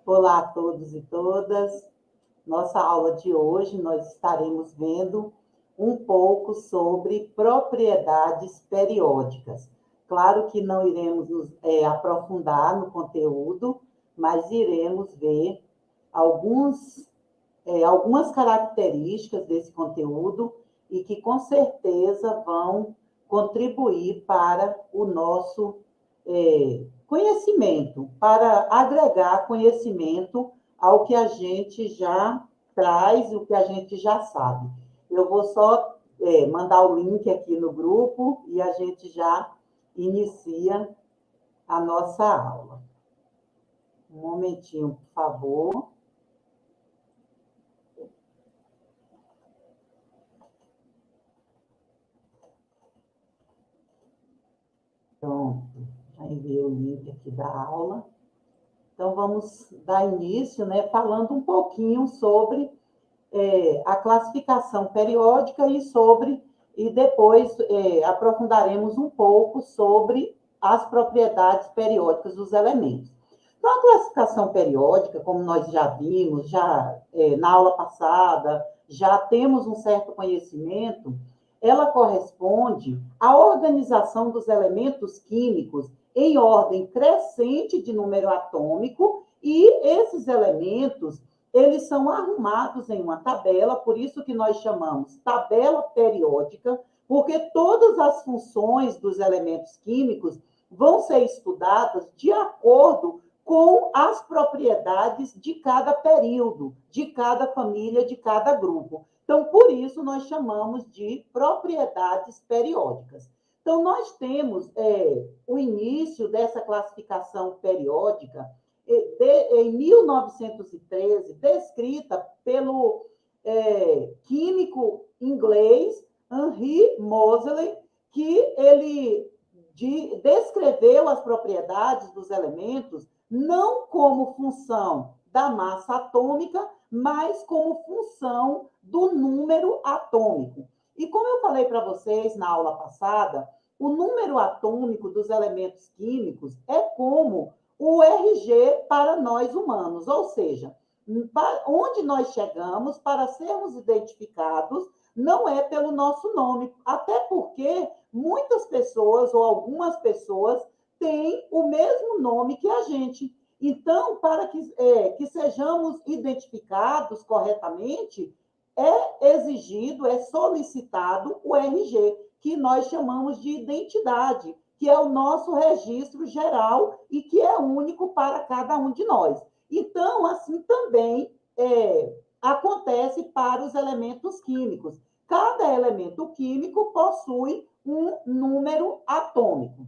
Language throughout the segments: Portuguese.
Olá a todos e todas. Nossa aula de hoje nós estaremos vendo um pouco sobre propriedades periódicas. Claro que não iremos nos aprofundar no conteúdo, mas iremos ver algumas características desse conteúdo e que com certeza vão contribuir para o nosso conhecimento, para agregar conhecimento ao que a gente já traz, o que a gente já sabe. Eu vou só mandar o link aqui no grupo e a gente já inicia a nossa aula. Um momentinho, por favor. Pronto, já enviei o link aqui da aula. Então, vamos dar início, né, falando um pouquinho sobre a classificação periódica e depois aprofundaremos um pouco sobre as propriedades periódicas dos elementos. Então, a classificação periódica, como nós já vimos, na aula passada, já temos um certo conhecimento, ela corresponde à organização dos elementos químicos em ordem crescente de número atômico, e esses elementos eles são arrumados em uma tabela, por isso que nós chamamos tabela periódica, porque todas as funções dos elementos químicos vão ser estudadas de acordo com as propriedades de cada período, de cada família, de cada grupo. Então, por isso, nós chamamos de propriedades periódicas. Então, nós temos o início dessa classificação periódica em 1913, descrita pelo químico inglês Henry Moseley, que ele descreveu as propriedades dos elementos não como função da massa atômica, mas como função do número atômico. E como eu falei para vocês na aula passada, o número atômico dos elementos químicos é como o RG para nós humanos, ou seja, onde nós chegamos para sermos identificados não é pelo nosso nome, até porque muitas pessoas ou algumas pessoas têm o mesmo nome que a gente. Então, para que sejamos identificados corretamente, é exigido, é solicitado o RG, que nós chamamos de identidade, que é o nosso registro geral e que é único para cada um de nós. Então, assim também acontece para os elementos químicos. Cada elemento químico possui um número atômico.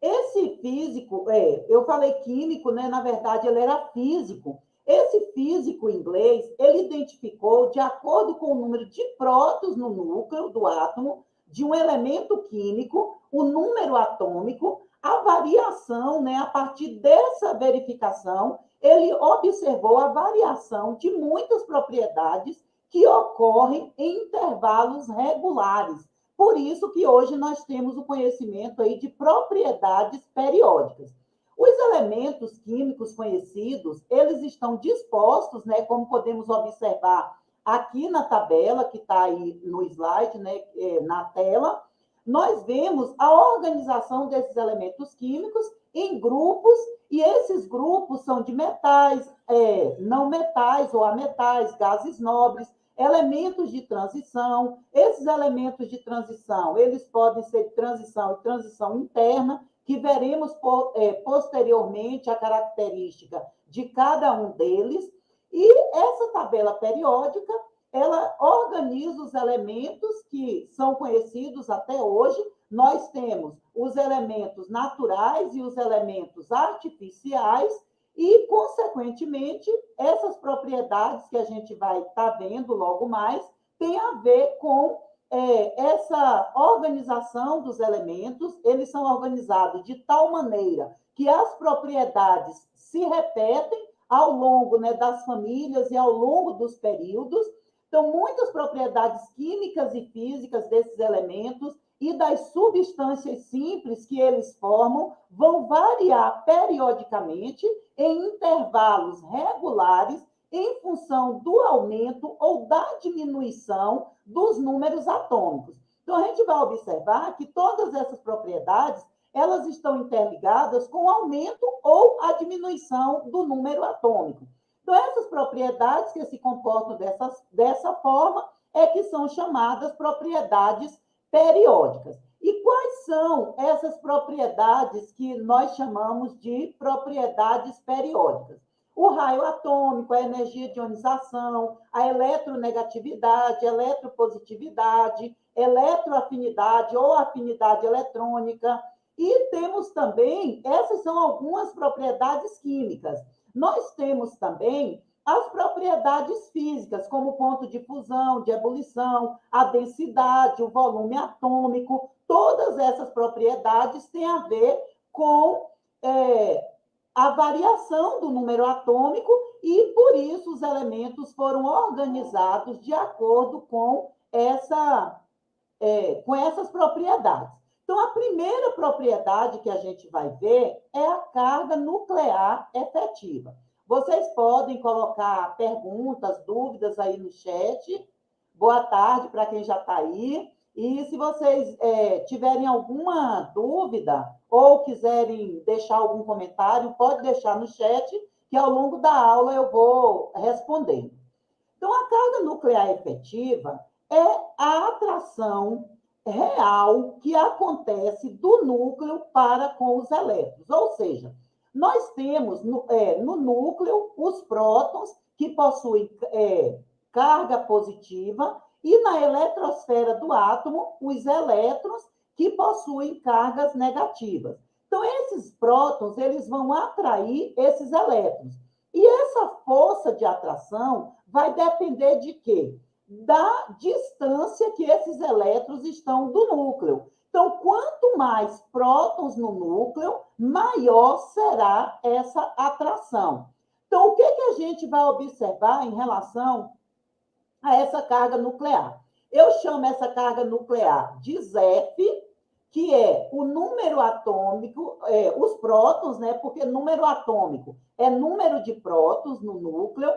Esse físico, eu falei químico, né? Na verdade, ele era físico. Esse físico inglês, ele identificou, de acordo com o número de prótons no núcleo do átomo, de um elemento químico, o número atômico, a variação, né? A partir dessa verificação, ele observou a variação de muitas propriedades que ocorrem em intervalos regulares. Por isso que hoje nós temos o conhecimento aí de propriedades periódicas. Os elementos químicos conhecidos, eles estão dispostos, né, como podemos observar aqui na tabela, que está aí no slide, né, na tela, nós vemos a organização desses elementos químicos em grupos, e esses grupos são de metais, não metais ou ametais, gases nobres, elementos de transição. Esses elementos de transição, eles podem ser de transição e transição interna, que veremos posteriormente a característica de cada um deles. E essa tabela periódica, ela organiza os elementos que são conhecidos até hoje. Nós temos os elementos naturais e os elementos artificiais, e, consequentemente, essas propriedades que a gente vai estar vendo logo mais tem a ver com essa organização dos elementos. Eles são organizados de tal maneira que as propriedades se repetem ao longo, né, das famílias e ao longo dos períodos. Então, muitas propriedades químicas e físicas desses elementos, e das substâncias simples que eles formam vão variar periodicamente em intervalos regulares em função do aumento ou da diminuição dos números atômicos. Então, a gente vai observar que todas essas propriedades elas estão interligadas com o aumento ou a diminuição do número atômico. Então, essas propriedades que se comportam dessa forma é que são chamadas propriedades periódicas. E quais são essas propriedades que nós chamamos de propriedades periódicas? O raio atômico, a energia de ionização, a eletronegatividade, a eletropositividade, eletroafinidade ou afinidade eletrônica. E temos também, essas são algumas propriedades químicas. Nós temos também as propriedades físicas, como o ponto de fusão, de ebulição, a densidade, o volume atômico. Todas essas propriedades têm a ver com a variação do número atômico e, por isso, os elementos foram organizados de acordo com essas propriedades. Então, a primeira propriedade que a gente vai ver é a carga nuclear efetiva. Vocês podem colocar perguntas, dúvidas aí no chat. Boa tarde para quem já está aí. E se vocês tiverem alguma dúvida ou quiserem deixar algum comentário, pode deixar no chat, que ao longo da aula eu vou respondendo. Então, a carga nuclear efetiva é a atração real que acontece do núcleo para com os elétrons. Ou seja, nós temos no núcleo os prótons, que possuem carga positiva, e na eletrosfera do átomo, os elétrons, que possuem cargas negativas. Então, esses prótons, eles vão atrair esses elétrons. E essa força de atração vai depender de quê? Da distância que esses elétrons estão do núcleo. Então, quanto mais prótons no núcleo, maior será essa atração. Então, o que a gente vai observar em relação a essa carga nuclear? Eu chamo essa carga nuclear de ZEF, que é o número atômico, os prótons, né? Porque número atômico é número de prótons no núcleo,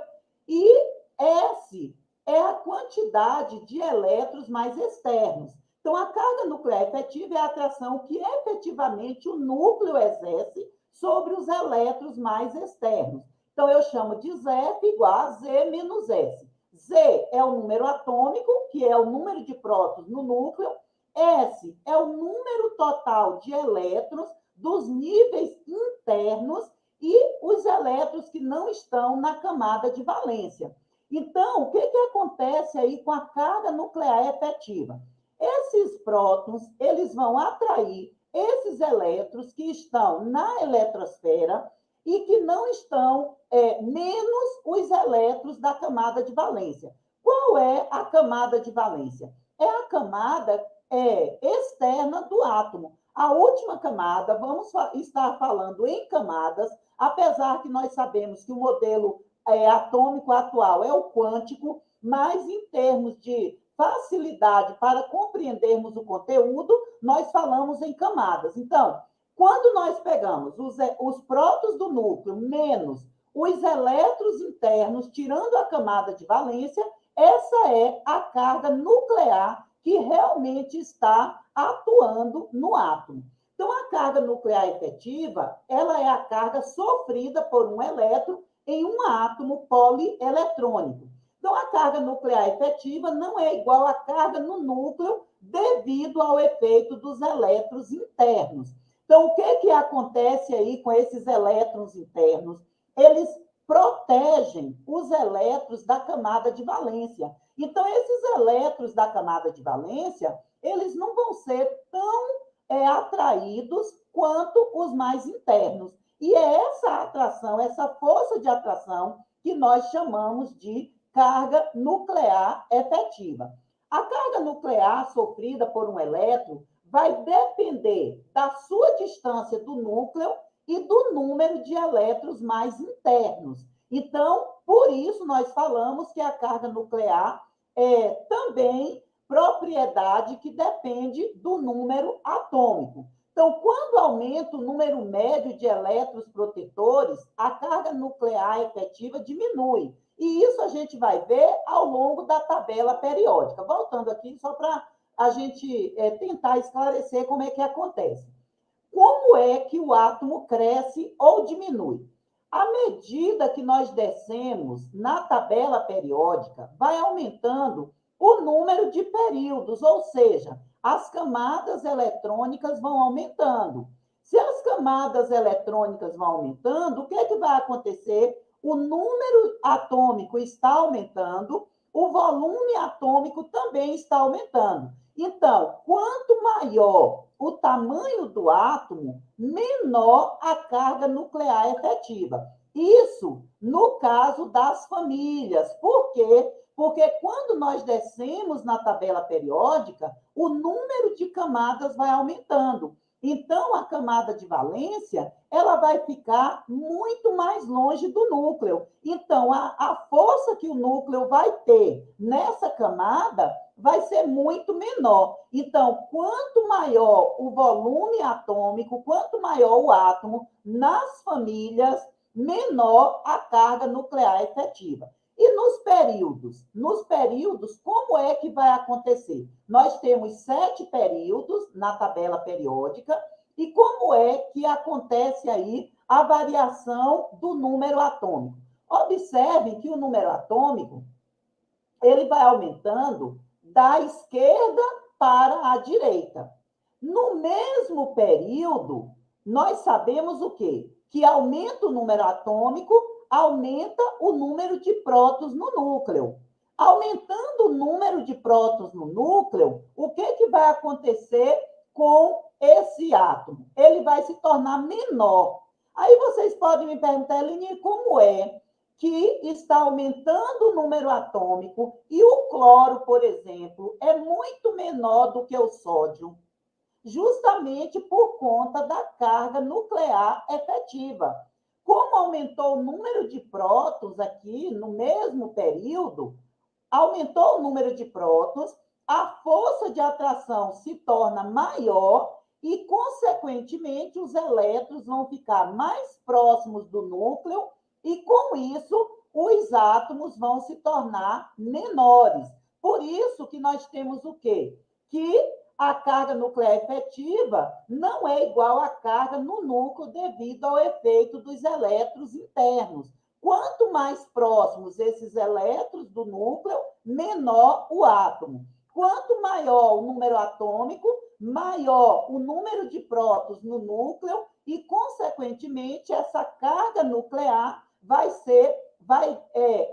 e S é a quantidade de elétrons mais externos. Então, a carga nuclear efetiva é a atração que efetivamente o núcleo exerce sobre os elétrons mais externos. Então, eu chamo de ZEF igual a Z menos S. Z é o número atômico, que é o número de prótons no núcleo. S é o número total de elétrons dos níveis internos e os elétrons que não estão na camada de valência. Então, o que acontece aí com a carga nuclear efetiva? Esses prótons, eles vão atrair esses elétrons que estão na eletrosfera e que não estão menos os elétrons da camada de valência. Qual é a camada de valência? É a camada externa do átomo. A última camada, vamos estar falando em camadas, apesar que nós sabemos que o modelo atômico atual é o quântico, mas em termos de facilidade para compreendermos o conteúdo, nós falamos em camadas. Então, quando nós pegamos os prótons do núcleo menos os elétrons internos, tirando a camada de valência, essa é a carga nuclear que realmente está atuando no átomo. Então, a carga nuclear efetiva, ela é a carga sofrida por um elétron em um átomo polieletrônico. Então, a carga nuclear efetiva não é igual à carga no núcleo devido ao efeito dos elétrons internos. Então, o que acontece aí com esses elétrons internos? Eles protegem os elétrons da camada de valência. Então, esses elétrons da camada de valência, eles não vão ser tão atraídos quanto os mais internos. E é essa atração, essa força de atração que nós chamamos de carga nuclear efetiva. A carga nuclear sofrida por um elétron vai depender da sua distância do núcleo e do número de elétrons mais internos. Então, por isso, nós falamos que a carga nuclear também propriedade que depende do número atômico. Então, quando aumenta o número médio de elétrons protetores, a carga nuclear efetiva diminui. E isso a gente vai ver ao longo da tabela periódica. Voltando aqui, só para a gente tentar esclarecer como é que acontece. Como é que o átomo cresce ou diminui? À medida que nós descemos na tabela periódica, vai aumentando o número de períodos, ou seja, as camadas eletrônicas vão aumentando. Se as camadas eletrônicas vão aumentando, o que é que vai acontecer? O número atômico está aumentando, o volume atômico também está aumentando. Então, quanto maior o tamanho do átomo, menor a carga nuclear efetiva. Isso no caso das famílias. Por quê? Porque quando nós descemos na tabela periódica, o número de camadas vai aumentando. Então, a camada de valência, ela vai ficar muito mais longe do núcleo. Então, a força que o núcleo vai ter nessa camada vai ser muito menor. Então, quanto maior o volume atômico, quanto maior o átomo nas famílias, menor a carga nuclear efetiva. E nos períodos? Nos períodos, como é que vai acontecer? Nós temos 7 períodos na tabela periódica, e como é que acontece aí a variação do número atômico? Observem que o número atômico, ele vai aumentando da esquerda para a direita. No mesmo período, nós sabemos o quê? Que aumenta o número atômico, aumenta o número de prótons no núcleo. Aumentando o número de prótons no núcleo, o que vai acontecer com esse átomo? Ele vai se tornar menor. Aí vocês podem me perguntar, Eline, como é que está aumentando o número atômico e o cloro, por exemplo, é muito menor do que o sódio, justamente por conta da carga nuclear efetiva. Como aumentou o número de prótons aqui no mesmo período, aumentou o número de prótons, a força de atração se torna maior e, consequentemente, os elétrons vão ficar mais próximos do núcleo e, com isso, os átomos vão se tornar menores. Por isso que nós temos o quê? Que a carga nuclear efetiva não é igual à carga no núcleo devido ao efeito dos elétrons internos. Quanto mais próximos esses elétrons do núcleo, menor o átomo. Quanto maior o número atômico, maior o número de prótons no núcleo e, consequentemente, essa carga nuclear vai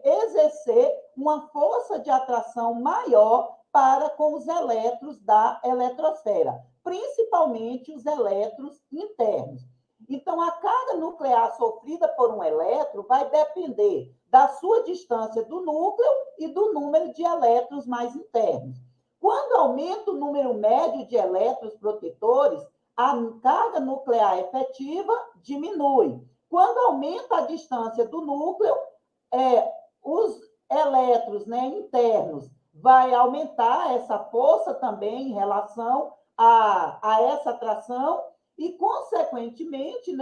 exercer uma força de atração maior para com os elétrons da eletrosfera, principalmente os elétrons internos. Então, a carga nuclear sofrida por um elétron vai depender da sua distância do núcleo e do número de elétrons mais internos. Quando aumenta o número médio de elétrons protetores, a carga nuclear efetiva diminui. Quando aumenta a distância do núcleo, os elétrons internos vai aumentar essa força também em relação a essa atração e, consequentemente,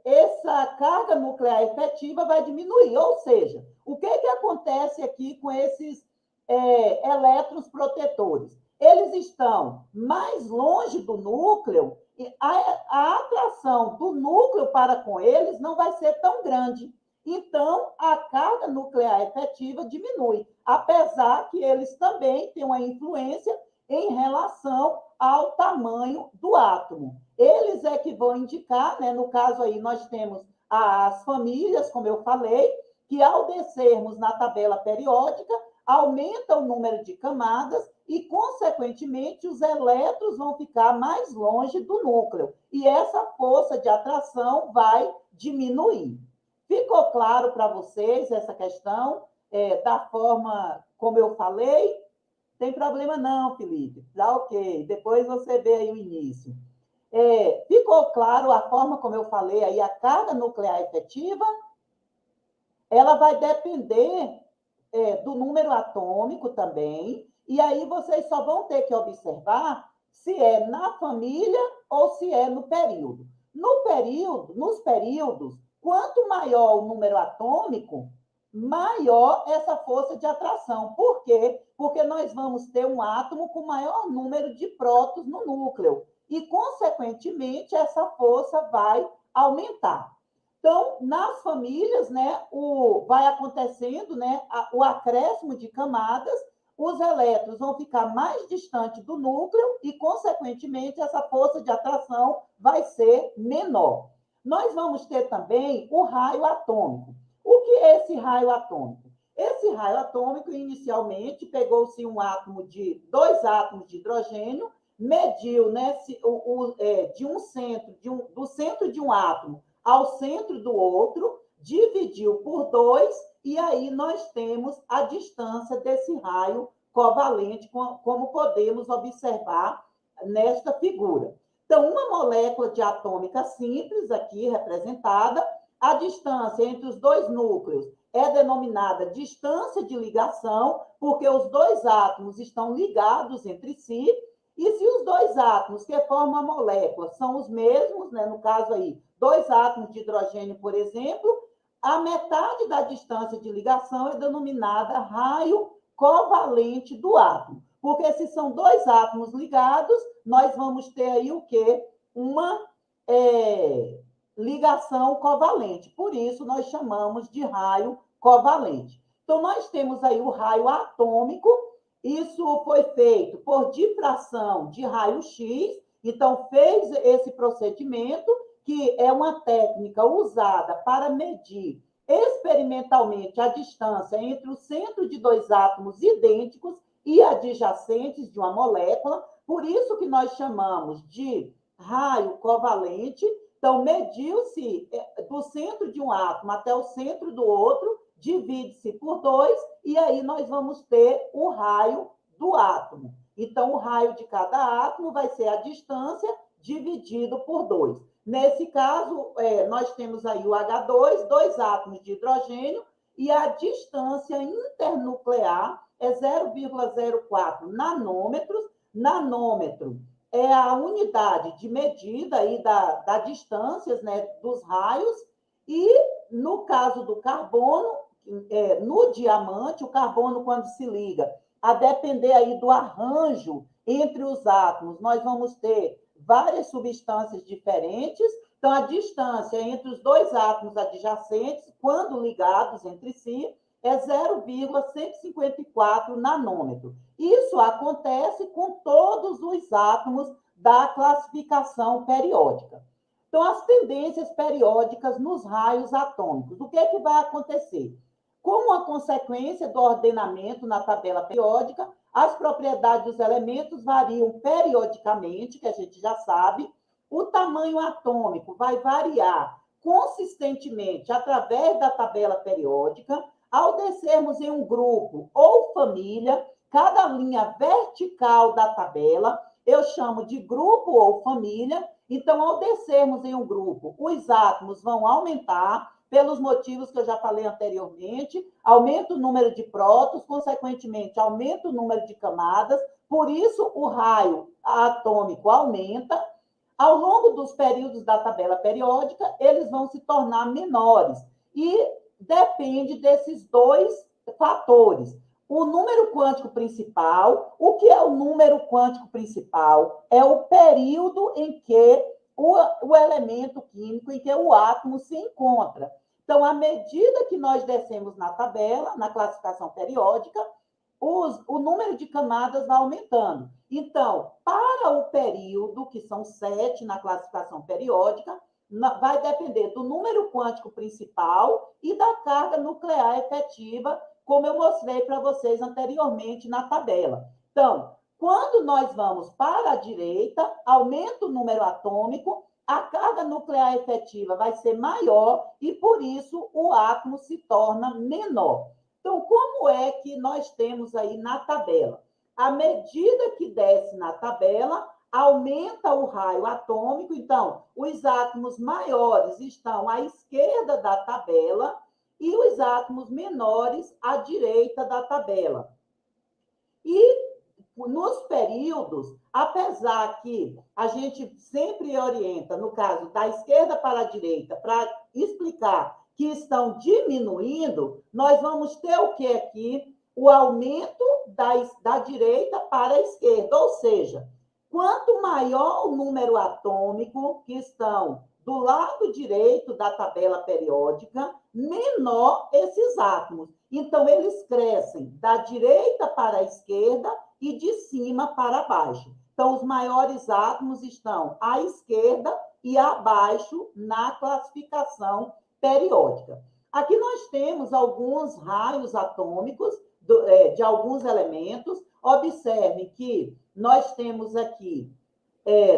essa carga nuclear efetiva vai diminuir. Ou seja, o que acontece aqui com esses elétrons protetores? Eles estão mais longe do núcleo e a atração do núcleo para com eles não vai ser tão grande. Então, a carga nuclear efetiva diminui, apesar que eles também têm uma influência em relação ao tamanho do átomo. Eles é que vão indicar, no caso aí nós temos as famílias, como eu falei, que ao descermos na tabela periódica, aumenta o número de camadas e, consequentemente, os elétrons vão ficar mais longe do núcleo. E essa força de atração vai diminuir. Ficou claro para vocês essa questão da forma como eu falei? Tem problema não, Felipe. Tá ok. Depois você vê aí o início. Ficou claro a forma como eu falei aí, a carga nuclear efetiva? Ela vai depender do número atômico também E aí vocês só vão ter que observar se é na família ou se é no período. Nos períodos, quanto maior o número atômico, maior essa força de atração. Por quê? Porque nós vamos ter um átomo com maior número de prótons no núcleo. E, consequentemente, essa força vai aumentar. Então, nas famílias, né, vai acontecendo, né, o acréscimo de camadas, os elétrons vão ficar mais distantes do núcleo e, consequentemente, essa força de atração vai ser menor. Nós vamos ter também o raio atômico. O que é esse raio atômico? Esse raio atômico, inicialmente, pegou-se dois átomos de hidrogênio, mediu, né, do centro de um átomo ao centro do outro, dividiu por 2, e aí nós temos a distância desse raio covalente, como podemos observar nesta figura. Então, uma molécula de atômica simples, aqui representada, a distância entre os dois núcleos é denominada distância de ligação, porque os dois átomos estão ligados entre si, e se os dois átomos que formam a molécula são os mesmos, né, no caso aí, dois átomos de hidrogênio, por exemplo, a metade da distância de ligação é denominada raio covalente do átomo. Porque se são dois átomos ligados, nós vamos ter aí o quê? Uma ligação covalente. Por isso, nós chamamos de raio covalente. Então, nós temos aí o raio atômico. Isso foi feito por difração de raio-x. Então, fez esse procedimento, que é uma técnica usada para medir experimentalmente a distância entre o centro de dois átomos idênticos e adjacentes de uma molécula. Por isso que nós chamamos de raio covalente. Então, mediu-se do centro de um átomo até o centro do outro, divide-se por 2, e aí nós vamos ter o raio do átomo. Então, o raio de cada átomo vai ser a distância dividido por 2. Nesse caso, nós temos aí o H2, dois átomos de hidrogênio, e a distância internuclear é 0,04 nanômetros. Nanômetro é a unidade de medida aí da distâncias, né, dos raios, e no caso do carbono, no diamante, o carbono, quando se liga, a depender aí do arranjo entre os átomos, nós vamos ter várias substâncias diferentes. Então, a distância entre os dois átomos adjacentes, quando ligados entre si, é 0,154 nanômetro. Isso acontece com todos os átomos da classificação periódica. Então, as tendências periódicas nos raios atômicos. O que é que vai acontecer? Como a consequência do ordenamento na tabela periódica, as propriedades dos elementos variam periodicamente, que a gente já sabe. O tamanho atômico vai variar consistentemente através da tabela periódica. Ao descermos em um grupo ou família, cada linha vertical da tabela eu chamo de grupo ou família. Então, ao descermos em um grupo, os átomos vão aumentar, pelos motivos que eu já falei anteriormente, aumenta o número de prótons, consequentemente, aumenta o número de camadas, por isso o raio atômico aumenta. Ao longo dos períodos da tabela periódica, eles vão se tornar menores, e depende desses dois fatores. O número quântico principal. O que é o número quântico principal? É o período em que o elemento químico, em que o átomo se encontra. Então, à medida que nós descemos na tabela, na classificação periódica, o número de camadas vai aumentando. Então, para o período, que são 7 na classificação periódica, vai depender do número quântico principal e da carga nuclear efetiva, como eu mostrei para vocês anteriormente na tabela. Então, quando nós vamos para a direita, aumenta o número atômico, a carga nuclear efetiva vai ser maior e, por isso, o átomo se torna menor. Então, como é que nós temos aí na tabela? À medida que desce na tabela, aumenta o raio atômico. Então, os átomos maiores estão à esquerda da tabela e os átomos menores à direita da tabela. E nos períodos, apesar que a gente sempre orienta, no caso, da esquerda para a direita, para explicar que estão diminuindo, nós vamos ter o que aqui? O aumento da direita para a esquerda, ou seja, quanto maior o número atômico que estão do lado direito da tabela periódica, menor esses átomos. Então, eles crescem da direita para a esquerda e de cima para baixo. Então, os maiores átomos estão à esquerda e abaixo na classificação periódica. Aqui nós temos alguns raios atômicos de alguns elementos. Observe que nós temos aqui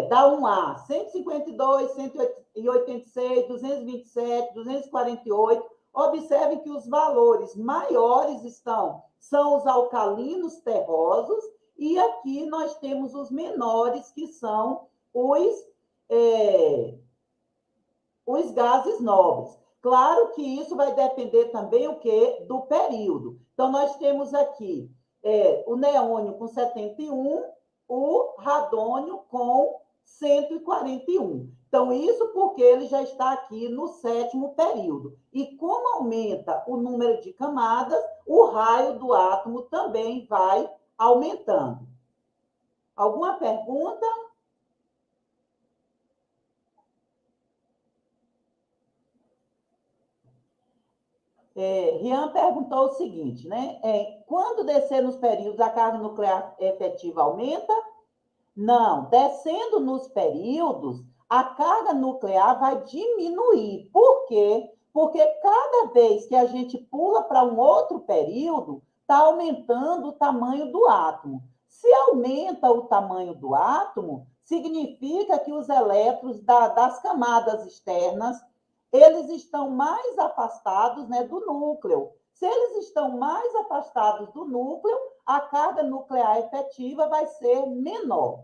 da 1A, 152, 186, 227, 248. Observe que os valores maiores são os alcalinos terrosos, e aqui nós temos os menores, que são os gases nobres. Claro que isso vai depender também o quê? Do período. Então, nós temos aqui o neônio com 71, o radônio com 141. Então, isso porque ele já está aqui no 7º período. E como aumenta o número de camadas, o raio do átomo também vai aumentando. Alguma pergunta? Rian perguntou o seguinte, né? Quando descer nos períodos, a carga nuclear efetiva aumenta? Não, descendo nos períodos, a carga nuclear vai diminuir. Por quê? Porque cada vez que a gente pula para um outro período, está aumentando o tamanho do átomo. Se aumenta o tamanho do átomo, significa que os elétrons das camadas externas, eles estão mais afastados, né, do núcleo. Se eles estão mais afastados do núcleo, a carga nuclear efetiva vai ser menor.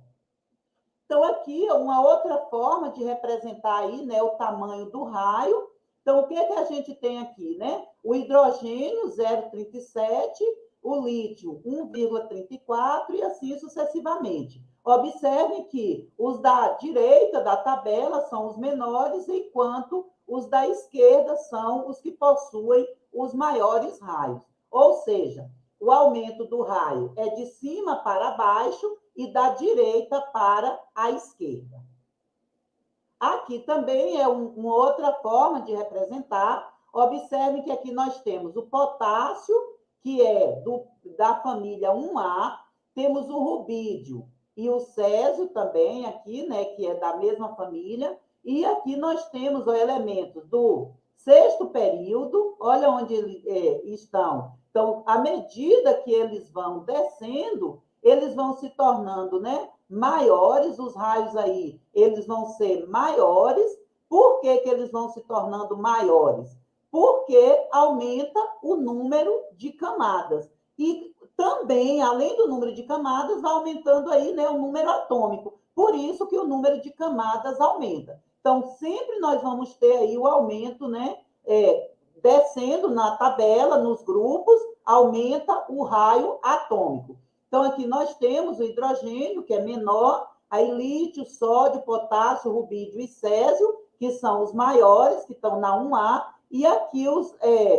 Então, aqui, uma outra forma de representar aí, né, o tamanho do raio. Então, o que a gente tem aqui, né? O hidrogênio, 0,37, o lítio, 1,34 e assim sucessivamente. Observe que os da direita da tabela são os menores, enquanto os da esquerda são os que possuem os maiores raios. Ou seja, o aumento do raio é de cima para baixo e da direita para a esquerda. Aqui também é uma outra forma de representar. Observe que aqui nós temos o potássio, que é da família 1A, temos o rubídio e o césio também aqui, né, que é da mesma família, e aqui nós temos o elemento do 6º período, olha onde eles estão. Então, à medida que eles vão descendo, eles vão se tornando, né, maiores, os raios aí, eles vão ser maiores. Por que eles vão se tornando maiores? Porque aumenta o número de camadas. E também, além do número de camadas, vai aumentando aí, né, o número atômico. Por isso que o número de camadas aumenta. Então, sempre nós vamos ter aí o aumento, né, descendo na tabela, nos grupos, aumenta o raio atômico. Então, aqui nós temos o hidrogênio, que é menor, aí lítio, sódio, potássio, rubídio e césio, que são os maiores, que estão na 1A, e aqui os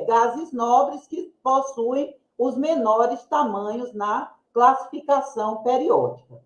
gases nobres, que possuem os menores tamanhos na classificação periódica.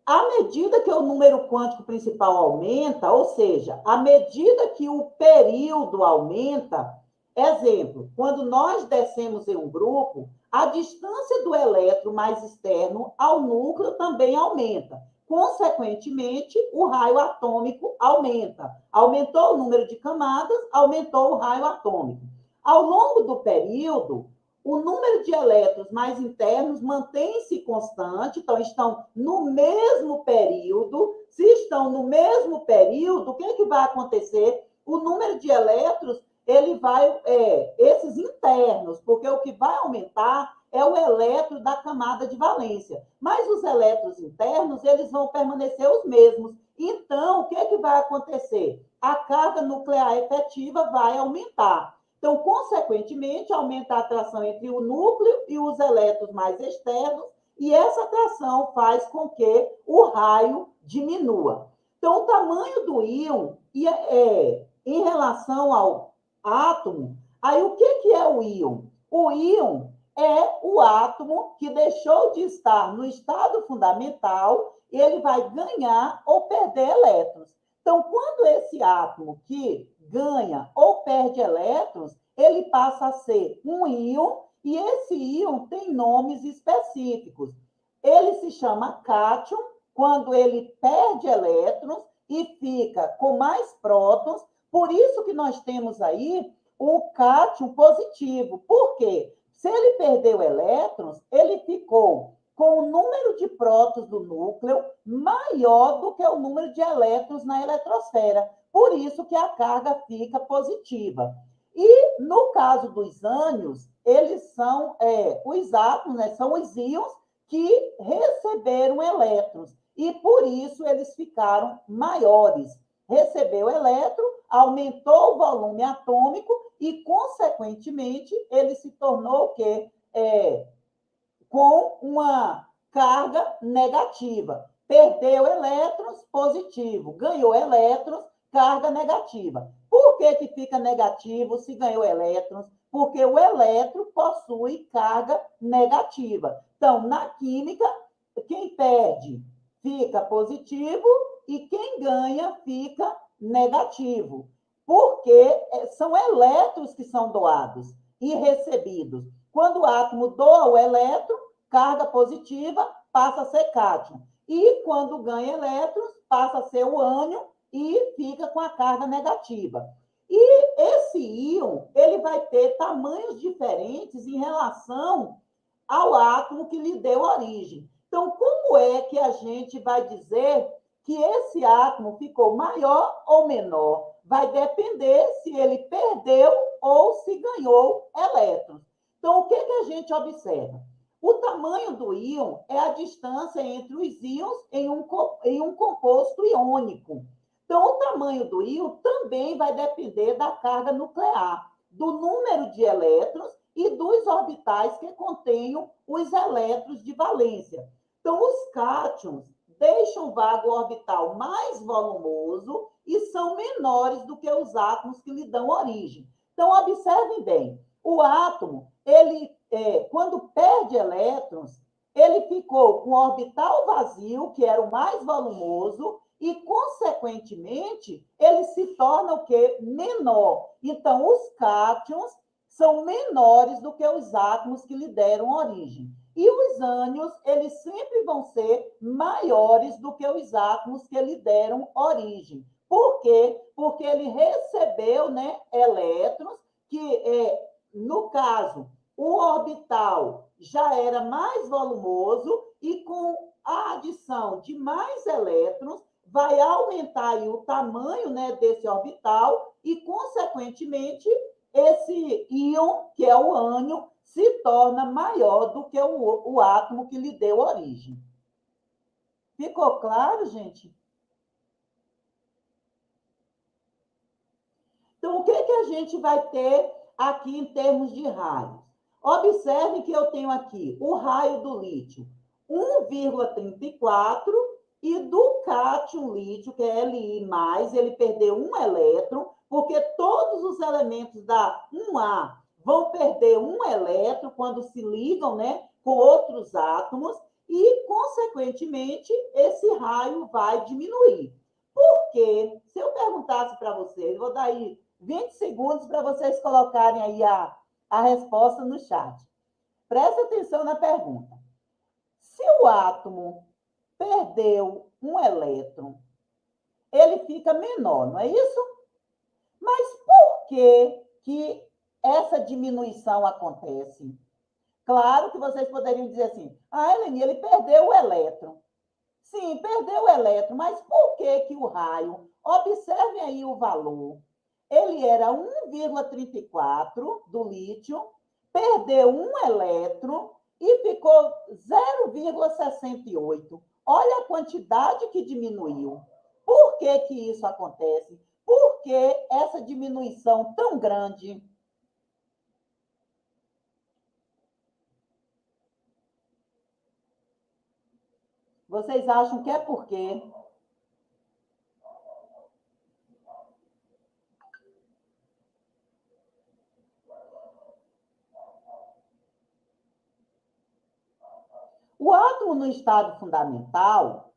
À medida que o número quântico principal aumenta, ou seja, à medida que o período aumenta, exemplo, quando nós descemos em um grupo, a distância do elétron mais externo ao núcleo também aumenta. Consequentemente, o raio atômico aumenta. Aumentou o número de camadas, aumentou o raio atômico. Ao longo do período, o número de elétrons mais internos mantém-se constante, então estão no mesmo período. Se estão no mesmo período, o que vai acontecer? O número de elétrons, ele vai, esses internos, porque o que vai aumentar é o elétron da camada de valência. Mas os elétrons internos, eles vão permanecer os mesmos. Então, o que vai acontecer? A carga nuclear efetiva vai aumentar. Então, consequentemente, aumenta a atração entre o núcleo e os elétrons mais externos, e essa atração faz com que o raio diminua. Então, o tamanho do íon em relação ao átomo, aí o que é o íon? O íon é o átomo que deixou de estar no estado fundamental, ele vai ganhar ou perder elétrons. Então, quando esse átomo que ganha ou perde elétrons, ele passa a ser um íon, e esse íon tem nomes específicos. Ele se chama cátion, quando ele perde elétrons e fica com mais prótons. Por isso que nós temos aí o cátion positivo. Por quê? Se ele perdeu elétrons, ele ficou com o número de prótons do núcleo maior do que o número de elétrons na eletrosfera. Por isso que a carga fica positiva. E no caso dos ânions, eles são os átomos, né, são os íons que receberam elétrons. E por isso eles ficaram maiores. Recebeu elétron, aumentou o volume atômico e, consequentemente, ele se tornou o quê? Com uma carga negativa. Perdeu elétrons, positivo. Ganhou elétrons, carga negativa. Por que fica negativo se ganhou elétrons? Porque o elétron possui carga negativa. Então, na química, quem perde fica positivo e quem ganha fica negativo. Porque são elétrons que são doados e recebidos. Quando o átomo doa o elétron, carga positiva passa a ser cátion. E quando ganha elétrons, passa a ser o ânion e fica com a carga negativa. E esse íon, ele vai ter tamanhos diferentes em relação ao átomo que lhe deu origem. Então, como é que a gente vai dizer que esse átomo ficou maior ou menor? Vai depender se ele perdeu ou se ganhou elétrons. Então, o que a gente observa? O tamanho do íon é a distância entre os íons em um composto iônico. Então, o tamanho do íon também vai depender da carga nuclear, do número de elétrons e dos orbitais que contenham os elétrons de valência. Então, os cátions deixam vago o orbital mais volumoso e são menores do que os átomos que lhe dão origem. Então, observem bem, o átomo, quando perde elétrons, ele ficou com o orbital vazio, que era o mais volumoso, e, consequentemente, ele se torna o quê? Menor. Então, os cátions são menores do que os átomos que lhe deram origem. E os ânions, eles sempre vão ser maiores do que os átomos que lhe deram origem. Por quê? Porque ele recebeu, né, elétrons, que, no caso, o orbital já era mais volumoso e, com a adição de mais elétrons, vai aumentar aí o tamanho, né, desse orbital e, consequentemente, esse íon, que é o ânion, se torna maior do que o átomo que lhe deu origem. Ficou claro, gente? Então, o que a gente vai ter aqui em termos de raios? Observe que eu tenho aqui o raio do lítio 1,34 e do cátion lítio, que é Li+, ele perdeu um elétron, porque todos os elementos da 1A vão perder um elétron quando se ligam, né, com outros átomos e, consequentemente, esse raio vai diminuir. Porque, se eu perguntasse para vocês, vou dar aí 20 segundos para vocês colocarem aí a resposta no chat. Presta atenção na pergunta. Se o átomo perdeu um elétron, ele fica menor, não é isso? Mas por que essa diminuição acontece? Claro que vocês poderiam dizer assim, Eleni, ele perdeu o elétron. Sim, perdeu o elétron, mas por que o raio? Observem aí o valor. Ele era 1,34 do lítio, perdeu um elétron e ficou 0,68. Olha a quantidade que diminuiu. Por que isso acontece? Por que essa diminuição tão grande? Vocês acham que é por quê? O átomo no estado fundamental.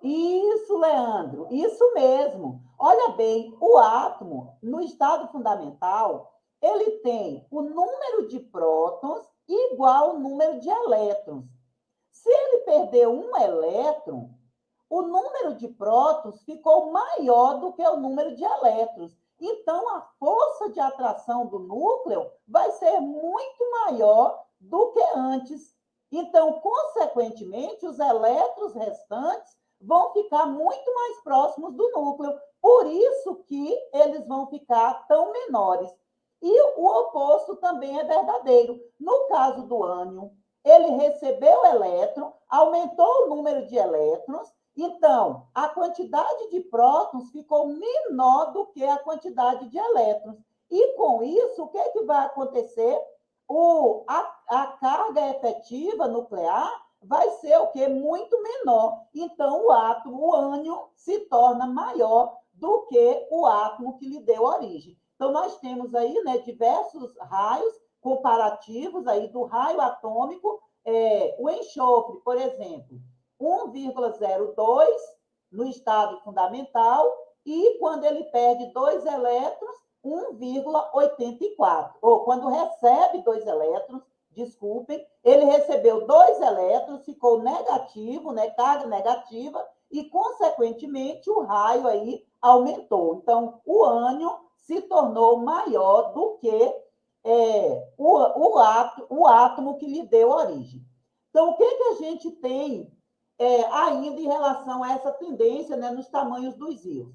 Isso, Leandro, isso mesmo. Olha bem, o átomo, no estado fundamental, ele tem o número de prótons igual ao número de elétrons. Se ele perder um elétron, o número de prótons ficou maior do que o número de elétrons. Então, a força de atração do núcleo vai ser muito maior do que antes. Então, consequentemente, os elétrons restantes vão ficar muito mais próximos do núcleo. Por isso que eles vão ficar tão menores. E o oposto também é verdadeiro. No caso do ânion, ele recebeu elétron, aumentou o número de elétrons, então a quantidade de prótons ficou menor do que a quantidade de elétrons. E com isso, o que, que vai acontecer? A carga efetiva nuclear vai ser o quê? Muito menor. Então, o átomo, o ânion, se torna maior do que o átomo que lhe deu origem. Então, nós temos aí, né, diversos raios comparativos aí do raio atômico, o enxofre, por exemplo, 1,02 no estado fundamental, e quando ele perde 2 elétrons, 1,84. Ou quando recebe 2 elétrons, desculpem, ele recebeu 2 elétrons, ficou negativo, né, carga negativa, e, consequentemente, o raio aí aumentou. Então, o ânion se tornou maior do que o átomo que lhe deu origem. Então, o que, que a gente tem ainda em relação a essa tendência, né, nos tamanhos dos íons?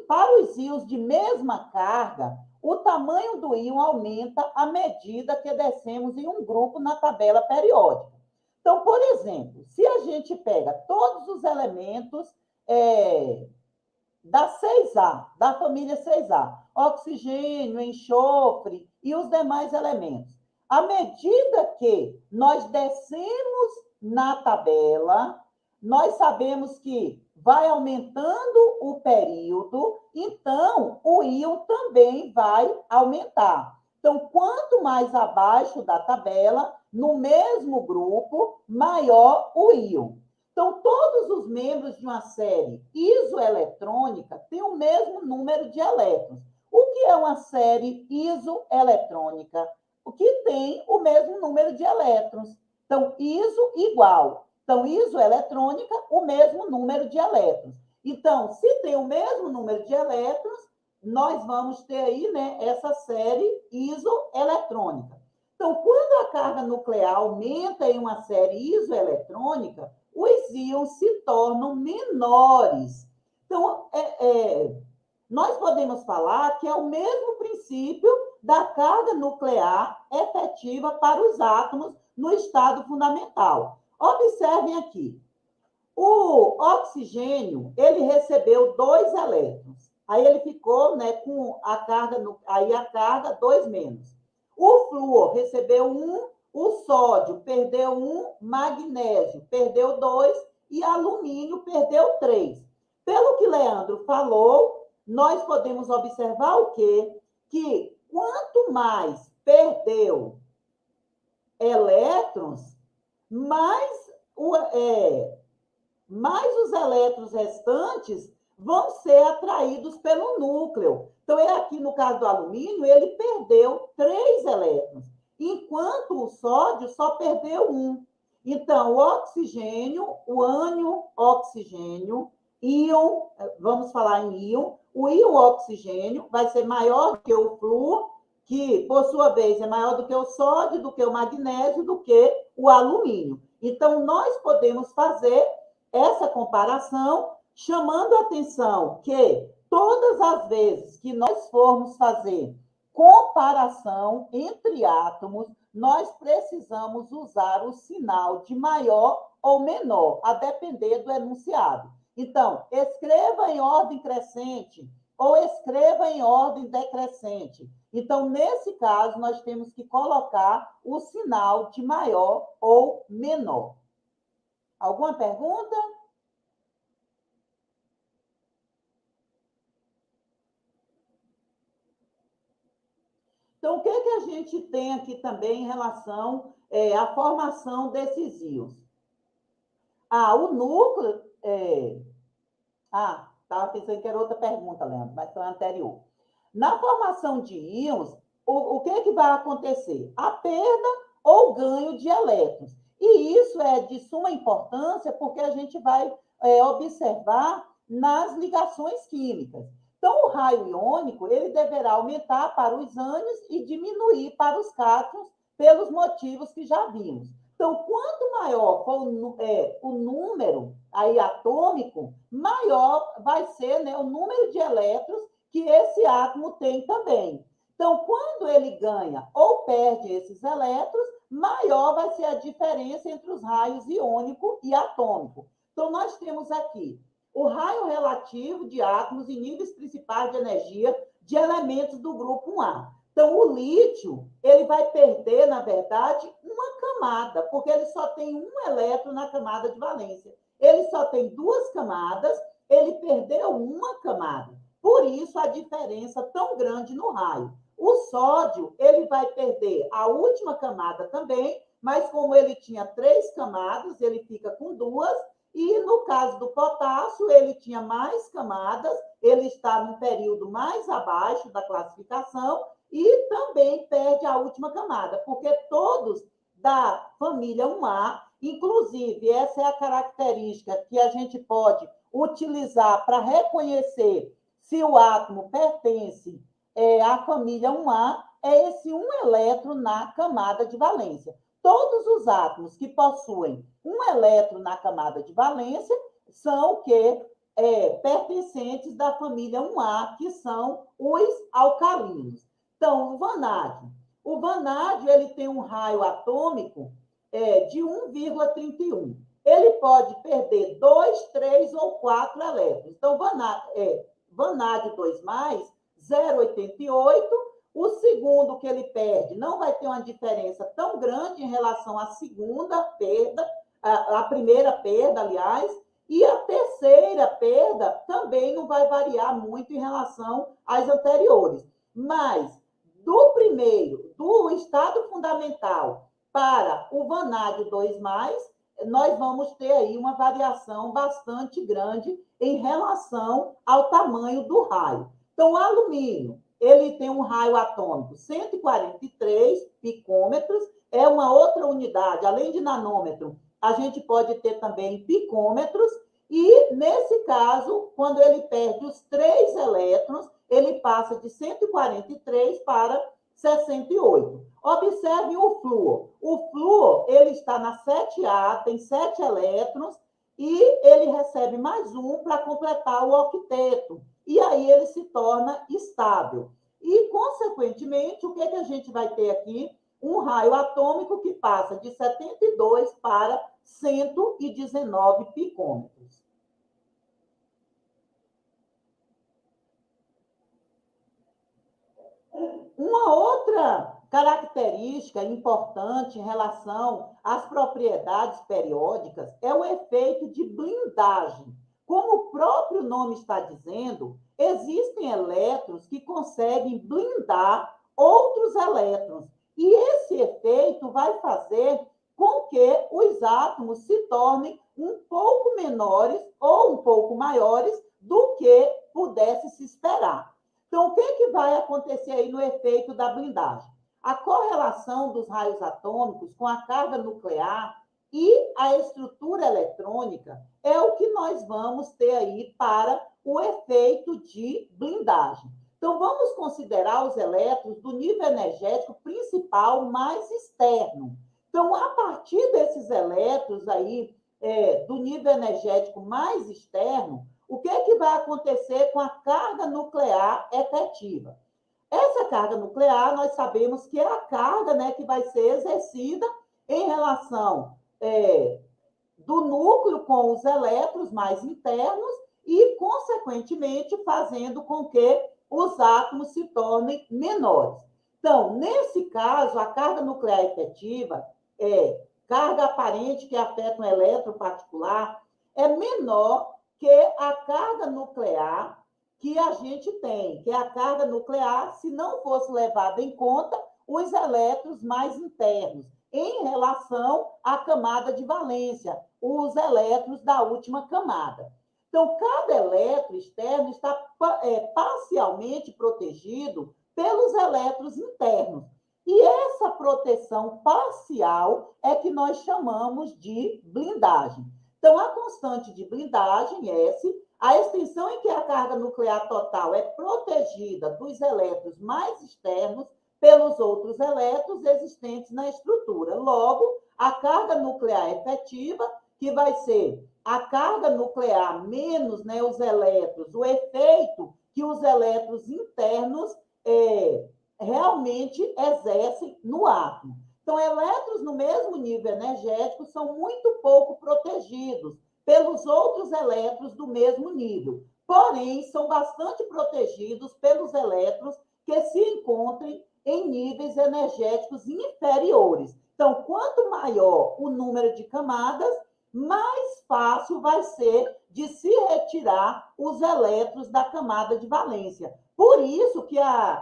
Para os íons de mesma carga, o tamanho do íon aumenta à medida que descemos em um grupo na tabela periódica. Então, por exemplo, se a gente pega todos os elementos da 6A, da família 6A, oxigênio, enxofre e os demais elementos. À medida que nós descemos na tabela, nós sabemos que vai aumentando o período, então o íon também vai aumentar. Então, quanto mais abaixo da tabela, no mesmo grupo, maior o íon. Então, todos os membros de uma série isoeletrônica têm o mesmo número de elétrons. O que é uma série isoeletrônica? O que tem o mesmo número de elétrons. Então, iso igual. Então, isoeletrônica, o mesmo número de elétrons. Então, se tem o mesmo número de elétrons, nós vamos ter aí, né, essa série isoeletrônica. Então, quando a carga nuclear aumenta em uma série isoeletrônica, os íons se tornam menores. Então, nós podemos falar que é o mesmo princípio da carga nuclear efetiva para os átomos no estado fundamental. Observem aqui. O oxigênio, ele recebeu 2 elétrons. Aí ele ficou, né, com a carga 2 menos. O flúor recebeu 1, o sódio perdeu 1, magnésio perdeu 2 e alumínio perdeu 3. Pelo que Leandro falou, nós podemos observar o quê? Que quanto mais perdeu elétrons, mais os elétrons restantes vão ser atraídos pelo núcleo. Então, aqui no caso do alumínio, ele perdeu 3 elétrons, enquanto o sódio só perdeu 1. Então, o oxigênio, o ânion oxigênio, íon, vamos falar em íon, o íon oxigênio vai ser maior que o flúor, que, por sua vez, é maior do que o sódio, do que o magnésio, do que o alumínio. Então, nós podemos fazer essa comparação, chamando a atenção que todas as vezes que nós formos fazer comparação entre átomos, nós precisamos usar o sinal de maior ou menor, a depender do enunciado. Então, escreva em ordem crescente ou escreva em ordem decrescente. Então, nesse caso, nós temos que colocar o sinal de maior ou menor. Alguma pergunta? Então, o que a gente tem aqui também em relação à formação desses íons? O núcleo... estava pensando que era outra pergunta, Leandro, mas foi a anterior. Na formação de íons, o que vai acontecer? A perda ou ganho de elétrons. E isso é de suma importância porque a gente vai observar nas ligações químicas. Então, o raio iônico, ele deverá aumentar para os ânions e diminuir para os cátions, pelos motivos que já vimos. Então, quanto maior for o número aí atômico, maior vai ser, né, o número de elétrons que esse átomo tem também. Então, quando ele ganha ou perde esses elétrons, maior vai ser a diferença entre os raios iônico e atômico. Então, nós temos aqui o raio relativo de átomos em níveis principais de energia de elementos do grupo 1A. Então, o lítio, ele vai perder, na verdade, uma camada, porque ele só tem um elétron na camada de valência. Ele só tem duas camadas, ele perdeu uma camada. Por isso, a diferença tão grande no raio. O sódio, ele vai perder a última camada também, mas como ele tinha 3 camadas, ele fica com 2. E no caso do potássio, ele tinha mais camadas, ele está no período mais abaixo da classificação e também perde a última camada, porque todos da família 1A, inclusive, essa é a característica que a gente pode utilizar para reconhecer se o átomo pertence à família 1A, é esse um elétron na camada de valência. Todos os átomos que possuem um elétron na camada de valência são o quê? Pertencentes da família 1A, que são os alcalinos. Então, o vanádio. O vanádio, ele tem um raio atômico de 1,31. Ele pode perder 2, 3 ou 4 elétrons. Então, vanádio 2+, 0,88. O segundo que ele perde não vai ter uma diferença tão grande em relação à segunda perda, a primeira perda, aliás, e a terceira perda também não vai variar muito em relação às anteriores. Mas do primeiro, do estado fundamental para o vanádio 2+, nós vamos ter aí uma variação bastante grande em relação ao tamanho do raio. Então, o alumínio, ele tem um raio atômico 143 picômetros, é uma outra unidade, além de nanômetro, a gente pode ter também picômetros, e nesse caso, quando ele perde os 3 elétrons, ele passa de 143 para 68. Observe o flúor. O flúor, ele está na 7A, tem 7 elétrons, e ele recebe mais um para completar o octeto. E aí ele se torna estável. E, consequentemente, o que a gente vai ter aqui? Um raio atômico que passa de 72 para 119 picômetros. Uma outra característica importante em relação às propriedades periódicas é o efeito de blindagem. Como o próprio nome está dizendo, existem elétrons que conseguem blindar outros elétrons. E esse efeito vai fazer com que os átomos se tornem um pouco menores ou um pouco maiores do que pudesse se esperar. Então, o que vai acontecer aí no efeito da blindagem? A correlação dos raios atômicos com a carga nuclear e a estrutura eletrônica é o que nós vamos ter aí para o efeito de blindagem. Então, vamos considerar os elétrons do nível energético principal mais externo. Então, a partir desses elétrons aí, do nível energético mais externo, o que vai acontecer com a carga nuclear efetiva? Essa carga nuclear, nós sabemos que é a carga, né, que vai ser exercida em relação do núcleo com os elétrons mais internos e, consequentemente, fazendo com que os átomos se tornem menores. Então, nesse caso, a carga nuclear efetiva carga aparente que afeta um elétron particular é menor que a carga nuclear que a gente tem, que é a carga nuclear, se não fosse levado em conta os elétrons mais internos, em relação à camada de valência, os elétrons da última camada. Então, cada elétron externo está parcialmente protegido pelos elétrons internos. E essa proteção parcial é que nós chamamos de blindagem. Então, a constante de blindagem, S, a extensão em que a carga nuclear total é protegida dos elétrons mais externos pelos outros elétrons existentes na estrutura. Logo, a carga nuclear efetiva, que vai ser a carga nuclear menos, né, os elétrons, o efeito que os elétrons internos realmente exercem no átomo. Então, elétrons no mesmo nível energético são muito pouco protegidos pelos outros elétrons do mesmo nível. Porém, são bastante protegidos pelos elétrons que se encontrem em níveis energéticos inferiores. Então, quanto maior o número de camadas, mais fácil vai ser de se retirar os elétrons da camada de valência. Por isso que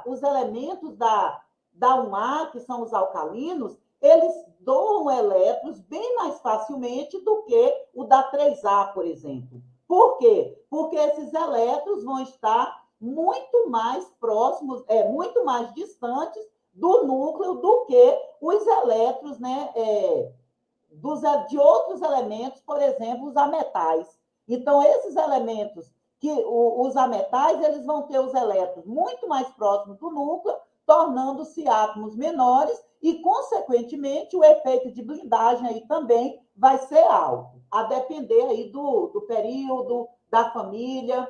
os elementos da 1A, que são os alcalinos, eles doam elétrons bem mais facilmente do que o da 3A, por exemplo. Por quê? Porque esses elétrons vão estar muito mais próximos, muito mais distantes do núcleo do que os elétrons, né, de outros elementos, por exemplo, os ametais. Então, esses elementos, os ametais, eles vão ter os elétrons muito mais próximos do núcleo, tornando-se átomos menores e, consequentemente, o efeito de blindagem aí também vai ser alto, a depender aí do período, da família.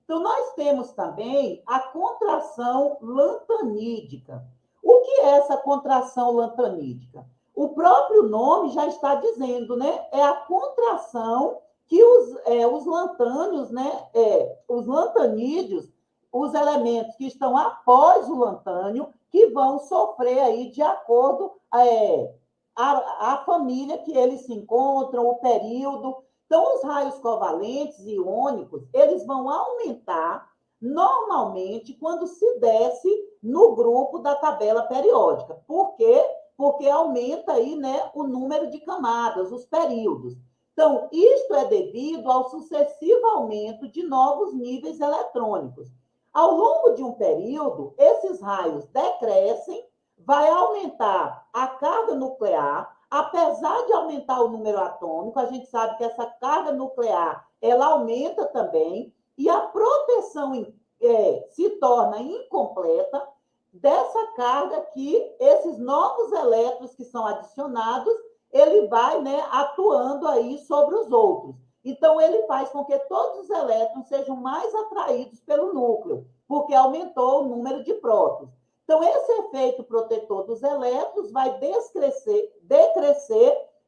Então, nós temos também a contração lantanídica. O que é essa contração lantanídica? O próprio nome já está dizendo, né? É a contração que os lantânios, né? Os lantanídeos, os elementos que estão após o lantânio, que vão sofrer aí de acordo a família que eles se encontram, o período. Então, os raios covalentes e iônicos, eles vão aumentar normalmente quando se desce no grupo da tabela periódica. Por quê? Porque aumenta aí, né, o número de camadas, os períodos. Então, isto é devido ao sucessivo aumento de novos níveis eletrônicos. Ao longo de um período, esses raios decrescem, vai aumentar a carga nuclear, apesar de aumentar o número atômico, a gente sabe que essa carga nuclear, ela aumenta também, e a proteção se torna incompleta dessa carga que esses novos elétrons que são adicionados, ele vai, né, atuando aí sobre os outros. Então, ele faz com que todos os elétrons sejam mais atraídos pelo núcleo, porque aumentou o número de prótons. Então, esse efeito protetor dos elétrons vai decrescer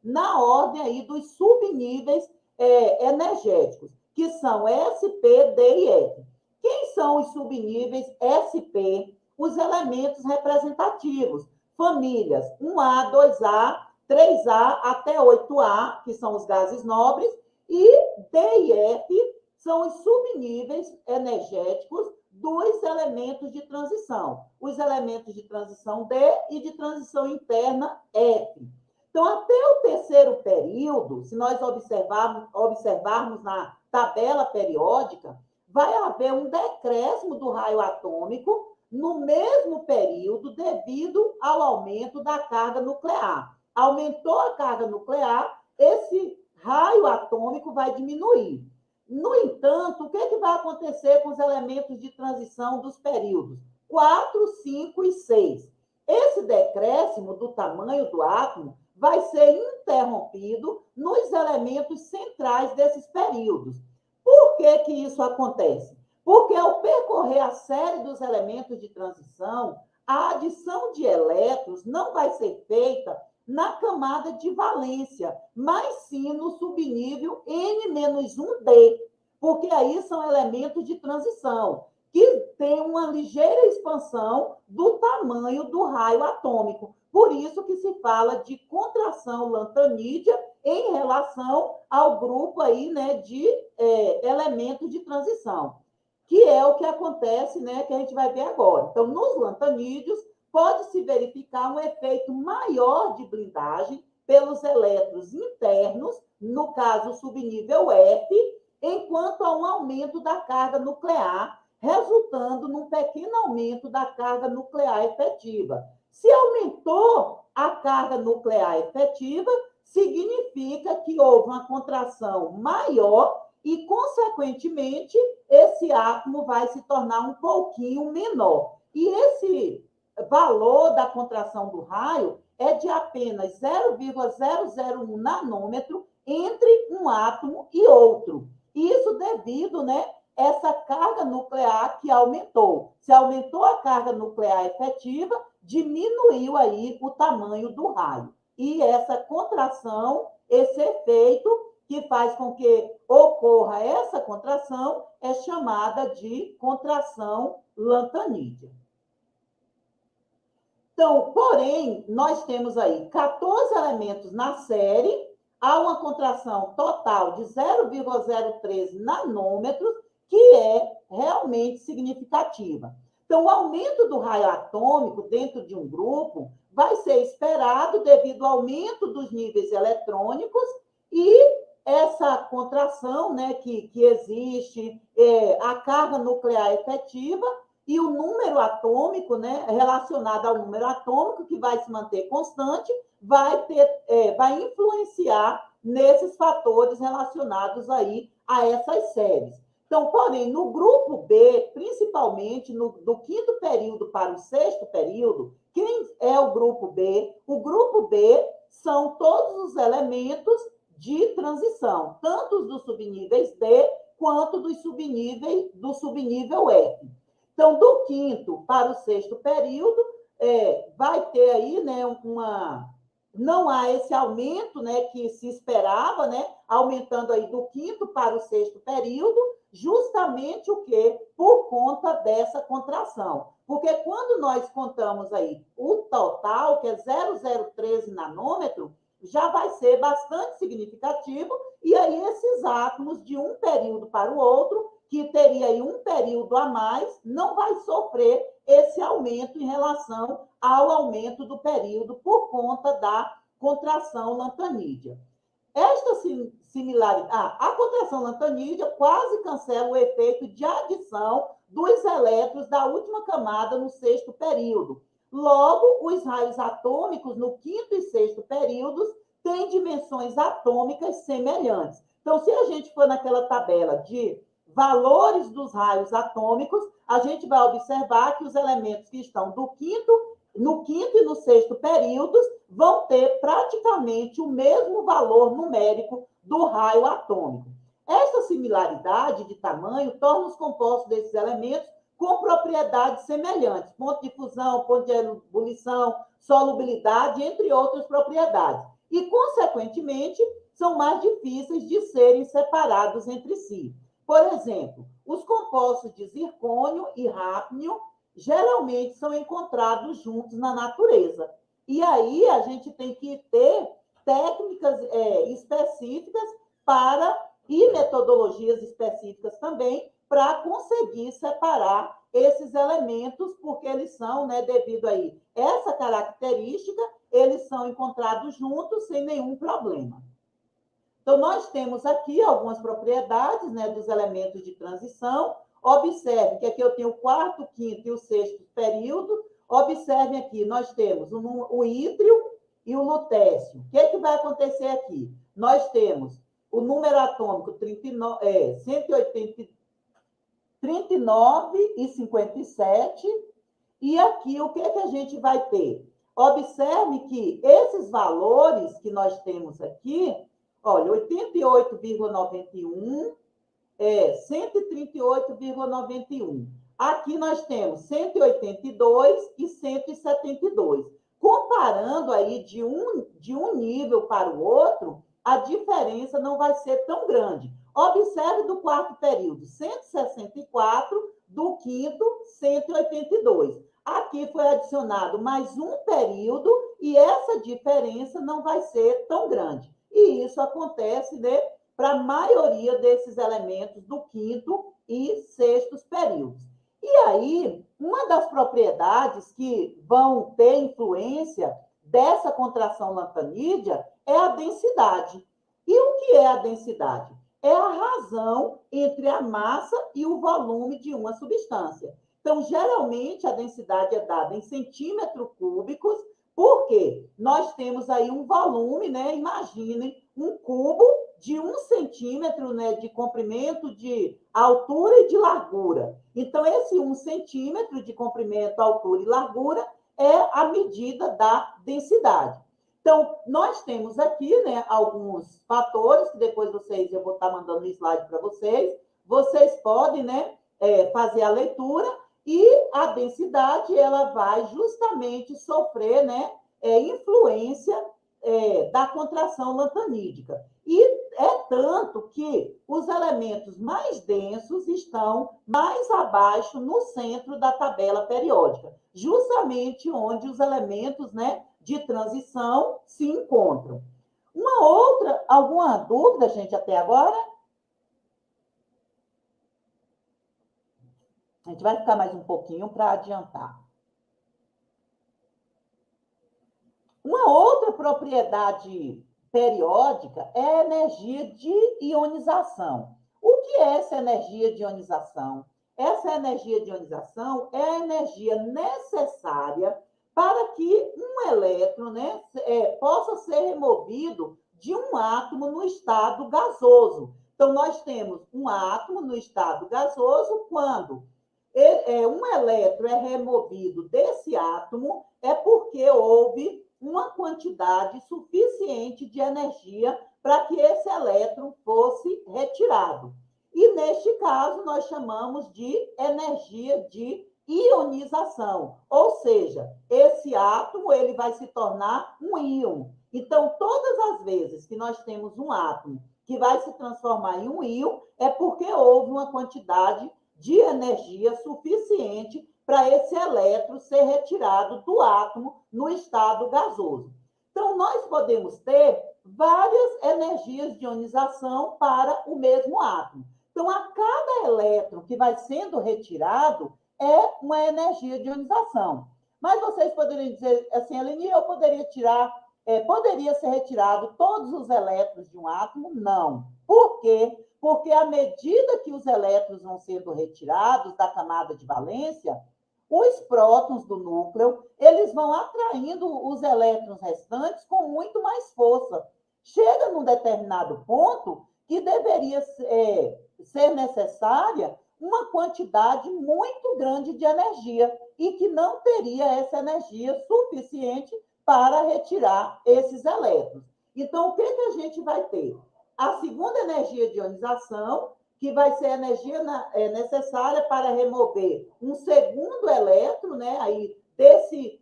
na ordem aí dos subníveis energéticos, que são SP, D e F. Quem são os subníveis SP? Os elementos representativos, famílias 1A, 2A, 3A até 8A, que são os gases nobres, e D e F são os subníveis energéticos dos elementos de transição. Os elementos de transição D e de transição interna F. Então, até o terceiro período, se nós observarmos na tabela periódica, vai haver um decréscimo do raio atômico no mesmo período devido ao aumento da carga nuclear. Aumentou a carga nuclear, esse raio atômico vai diminuir. No entanto, o que vai acontecer com os elementos de transição dos períodos 4, 5 e 6? Esse decréscimo do tamanho do átomo vai ser interrompido nos elementos centrais desses períodos. Por que isso acontece? Porque ao percorrer a série dos elementos de transição, a adição de elétrons não vai ser feita na camada de valência, mas sim no subnível N-1D, porque aí são elementos de transição, que tem uma ligeira expansão do tamanho do raio atômico. Por isso que se fala de contração lantanídea em relação ao grupo aí, né, de elementos de transição, que é o que acontece, né, que a gente vai ver agora. Então, nos lantanídeos, pode-se verificar um efeito maior de blindagem pelos elétrons internos, no caso, subnível F, enquanto há um aumento da carga nuclear, resultando num pequeno aumento da carga nuclear efetiva. Se aumentou a carga nuclear efetiva, significa que houve uma contração maior e, consequentemente, esse átomo vai se tornar um pouquinho menor. E esse valor da contração do raio é de apenas 0,001 nanômetro entre um átomo e outro. Isso devido, né, essa carga nuclear que aumentou. Se aumentou a carga nuclear efetiva, diminuiu aí o tamanho do raio. E essa contração, esse efeito que faz com que ocorra essa contração, é chamada de contração lantanídea. Então, porém, nós temos aí 14 elementos na série, há uma contração total de 0,013 nanômetros, que é realmente significativa. Então, o aumento do raio atômico dentro de um grupo vai ser esperado devido ao aumento dos níveis eletrônicos e essa contração, né, que existe, a carga nuclear efetiva e o número atômico, né, relacionado ao número atômico, que vai se manter constante, vai influenciar nesses fatores relacionados aí a essas séries. Então, porém, no grupo B, principalmente do quinto período para o sexto período, quem é o grupo B? O grupo B são todos os elementos de transição, tanto os dos subníveis D quanto do subnível F. Então, do quinto para o sexto período, vai ter aí, né, não há esse aumento, né, que se esperava, né, aumentando aí do quinto para o sexto período, justamente o quê? Por conta dessa contração. Porque quando nós contamos aí o total, que é 0,013 nanômetro, já vai ser bastante significativo, e aí esses átomos de um período para o outro, que teria aí um período a mais, não vai sofrer esse aumento em relação ao aumento do período por conta da contração lantanídea. Esta similaridade, a contração lantanídea quase cancela o efeito de adição dos elétrons da última camada no sexto período. Logo, os raios atômicos no quinto e sexto períodos têm dimensões atômicas semelhantes. Então, se a gente for naquela tabela de valores dos raios atômicos, a gente vai observar que os elementos que estão no quinto e no sexto períodos vão ter praticamente o mesmo valor numérico do raio atômico. Essa similaridade de tamanho torna os compostos desses elementos com propriedades semelhantes, ponto de fusão, ponto de ebulição, solubilidade, entre outras propriedades. E, consequentemente, são mais difíceis de serem separados entre si. Por exemplo, os compostos de zircônio e hafnio geralmente são encontrados juntos na natureza. E aí a gente tem que ter técnicas específicas e metodologias específicas também para conseguir separar esses elementos, porque eles são, né, devido aí essa característica, eles são encontrados juntos sem nenhum problema. Então, nós temos aqui algumas propriedades, né, dos elementos de transição. Observe que aqui eu tenho o quarto, o quinto e o sexto período. Observem aqui, nós temos o ítrio e o lutécio. O que vai acontecer aqui? Nós temos o número atômico 39 e 57. E aqui, o que a gente vai ter? Observe que esses valores que nós temos aqui, olha, 88,91, 138,91. Aqui nós temos 182 e 172. Comparando aí de um nível para o outro, a diferença não vai ser tão grande. Observe do quarto período, 164 do quinto, 182. Aqui foi adicionado mais um período e essa diferença não vai ser tão grande. E isso acontece, né, para a maioria desses elementos do quinto e sextos períodos. E aí, uma das propriedades que vão ter influência dessa contração lantanídea é a densidade. E o que é a densidade? É a razão entre a massa e o volume de uma substância. Então, geralmente, a densidade é dada em centímetros cúbicos, porque nós temos aí um volume, né? Imaginem um cubo de 1 centímetro, né, de comprimento, de altura e de largura. Então, esse 1 centímetro de comprimento, altura e largura é a medida da densidade. Então, nós temos aqui, né, alguns fatores, que depois eu vou estar mandando o slide para vocês. Vocês podem, né, fazer a leitura e a densidade, ela vai justamente sofrer, né, influência da contração lantanídica. E é tanto que os elementos mais densos estão mais abaixo no centro da tabela periódica, justamente onde os elementos, né, de transição se encontram. Alguma dúvida, gente, até agora? A gente vai ficar mais um pouquinho para adiantar. Uma outra propriedade periódica é a energia de ionização. O que é essa energia de ionização? Essa energia de ionização é a energia necessária para que um elétron, né, possa ser removido de um átomo no estado gasoso. Então, nós temos um átomo no estado gasoso quando um elétron é removido desse átomo, é porque houve uma quantidade suficiente de energia para que esse elétron fosse retirado. E, neste caso, nós chamamos de energia de ionização, ou seja, esse átomo ele vai se tornar um íon. Então, todas as vezes que nós temos um átomo que vai se transformar em um íon, é porque houve uma quantidade de energia suficiente para esse elétron ser retirado do átomo no estado gasoso. Então, nós podemos ter várias energias de ionização para o mesmo átomo. Então, a cada elétron que vai sendo retirado é uma energia de ionização. Mas vocês poderiam dizer assim, Aline, eu poderia ser retirado todos os elétrons de um átomo? Não. Por quê? Porque à medida que os elétrons vão sendo retirados da camada de valência, os prótons do núcleo, eles vão atraindo os elétrons restantes com muito mais força. Chega num determinado ponto que deveria ser necessária uma quantidade muito grande de energia e que não teria essa energia suficiente para retirar esses elétrons. Então, o que a gente vai ter? A segunda energia de ionização, que vai ser a energia necessária para remover um segundo elétron, né, aí, desse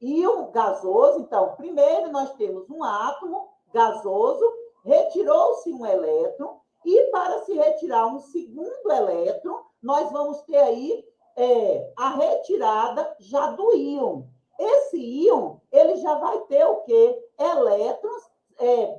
íon gasoso. Então, primeiro nós temos um átomo gasoso, retirou-se um elétron, e para se retirar um segundo elétron, nós vamos ter aí a retirada já do íon. Esse íon, ele já vai ter o quê? Elétrons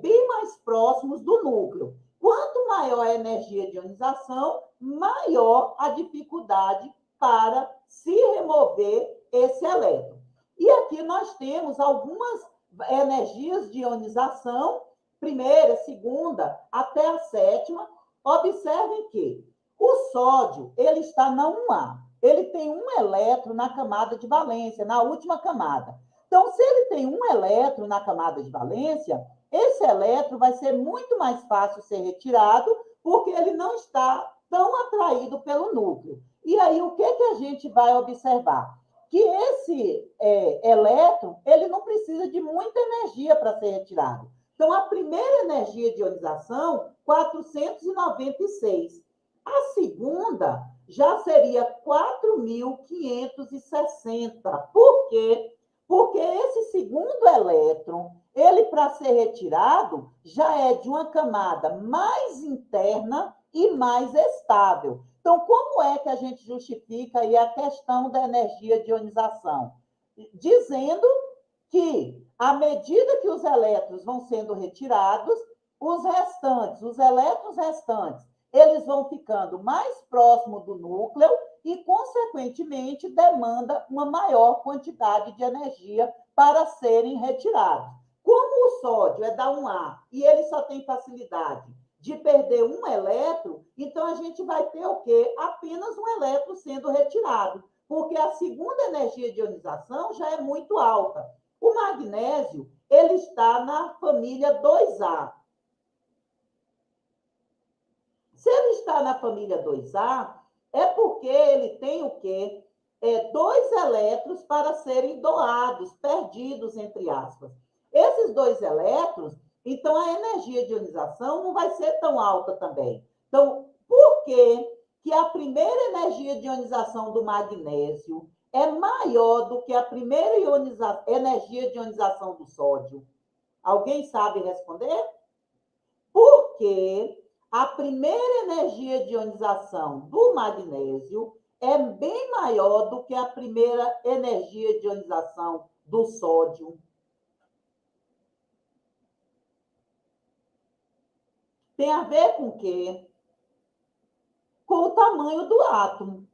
bem mais próximos do núcleo. Quanto maior a energia de ionização, maior a dificuldade para se remover esse elétron. E aqui nós temos algumas energias de ionização, primeira, segunda, até a sétima. Observem que o sódio, ele está na 1A. Ele tem um elétron na camada de valência, na última camada. Então, se ele tem um elétron na camada de valência, esse elétron vai ser muito mais fácil ser retirado, porque ele não está tão atraído pelo núcleo. E aí, o que a gente vai observar? Que esse elétron, ele não precisa de muita energia para ser retirado. Então, a primeira energia de ionização, 496. A segunda já seria 4.560. Por quê? Porque esse segundo elétron, ele para ser retirado, já é de uma camada mais interna e mais estável. Então, como é que a gente justifica aí a questão da energia de ionização? Dizendo que, à medida que os elétrons vão sendo retirados, os elétrons restantes, eles vão ficando mais próximos do núcleo e, consequentemente, demanda uma maior quantidade de energia para serem retirados. Como o sódio é da 1A e ele só tem facilidade de perder um elétron, então a gente vai ter o quê? Apenas um elétron sendo retirado, porque a segunda energia de ionização já é muito alta. O magnésio, ele está na família 2A. Se ele está na família 2A, é porque ele tem o quê? Dois elétrons para serem doados, perdidos, entre aspas. Esses dois elétrons, então a energia de ionização não vai ser tão alta também. Então, por que a primeira energia de ionização do magnésio é maior do que a primeira energia de ionização do sódio? Alguém sabe responder? Porque a primeira energia de ionização do magnésio é bem maior do que a primeira energia de ionização do sódio. Tem a ver com o quê? Com o tamanho do átomo.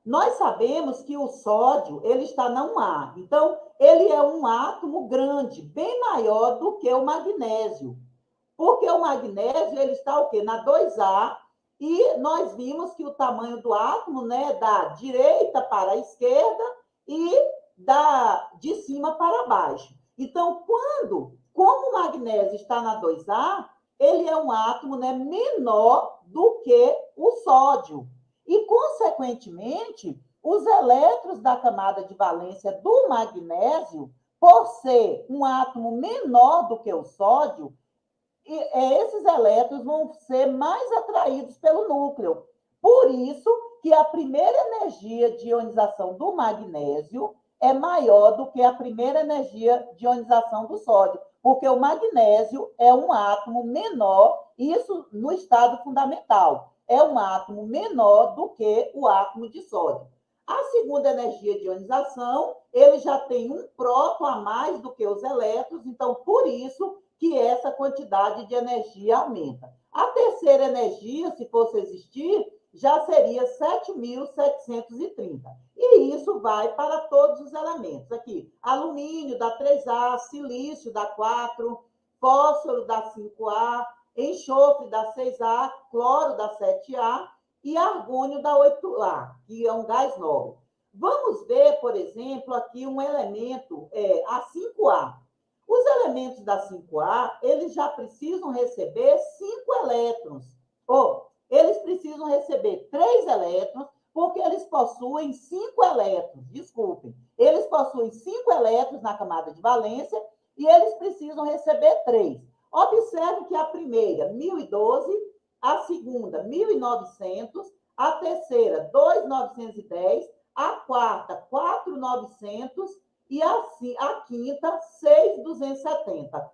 Nós sabemos que o sódio, ele está na 1A. Então, ele é um átomo grande, bem maior do que o magnésio. Porque o magnésio, ele está o quê? Na 2A, e nós vimos que o tamanho do átomo, né, da direita para a esquerda e de cima para baixo. Então, como o magnésio está na 2A, ele é um átomo, né, menor do que o sódio. E, consequentemente, os elétrons da camada de valência do magnésio, por ser um átomo menor do que o sódio, esses elétrons vão ser mais atraídos pelo núcleo. Por isso que a primeira energia de ionização do magnésio é maior do que a primeira energia de ionização do sódio, porque o magnésio é um átomo menor, isso no estado fundamental, é um átomo menor do que o átomo de sódio. A segunda energia de ionização, ele já tem um próton a mais do que os elétrons, então, por isso que essa quantidade de energia aumenta. A terceira energia, se fosse existir, já seria 7.730. E isso vai para todos os elementos. Aqui, alumínio dá 3A, silício dá 4, fósforo dá 5A, enxofre dá 6A, cloro dá 7A e argônio dá 8A, que é um gás nobre. Vamos ver, por exemplo, aqui um elemento, a 5A. Os elementos da 5A, eles já precisam receber 5 elétrons. Ou eles precisam receber 3 elétrons, porque eles possuem 5 elétrons. Desculpem. Eles possuem 5 elétrons na camada de valência e eles precisam receber 3. Observe que a primeira, 1.012, a segunda, 1.900, a terceira, 2.910, a quarta, 4.900, e assim, a quinta, 6.270.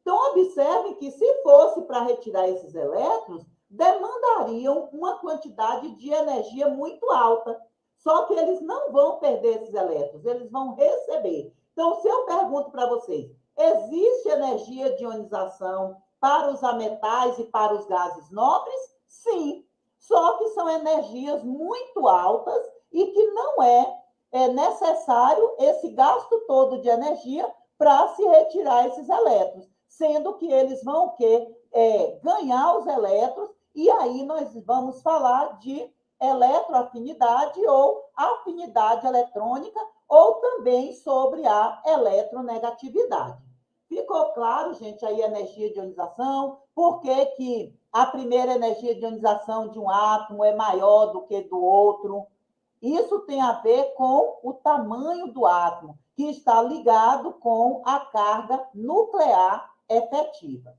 Então, observe que se fosse para retirar esses elétrons, demandariam uma quantidade de energia muito alta. Só que eles não vão perder esses elétrons, eles vão receber. Então, se eu pergunto para vocês, existe energia de ionização para os ametais e para os gases nobres? Sim. Só que são energias muito altas e que não é necessário esse gasto todo de energia para se retirar esses elétrons, sendo que eles vão ganhar os elétrons, e aí nós vamos falar de eletroafinidade ou afinidade eletrônica, ou também sobre a eletronegatividade. Ficou claro, gente, aí a energia de ionização, por que a primeira energia de ionização de um átomo é maior do que do outro? Isso tem a ver com o tamanho do átomo, que está ligado com a carga nuclear efetiva.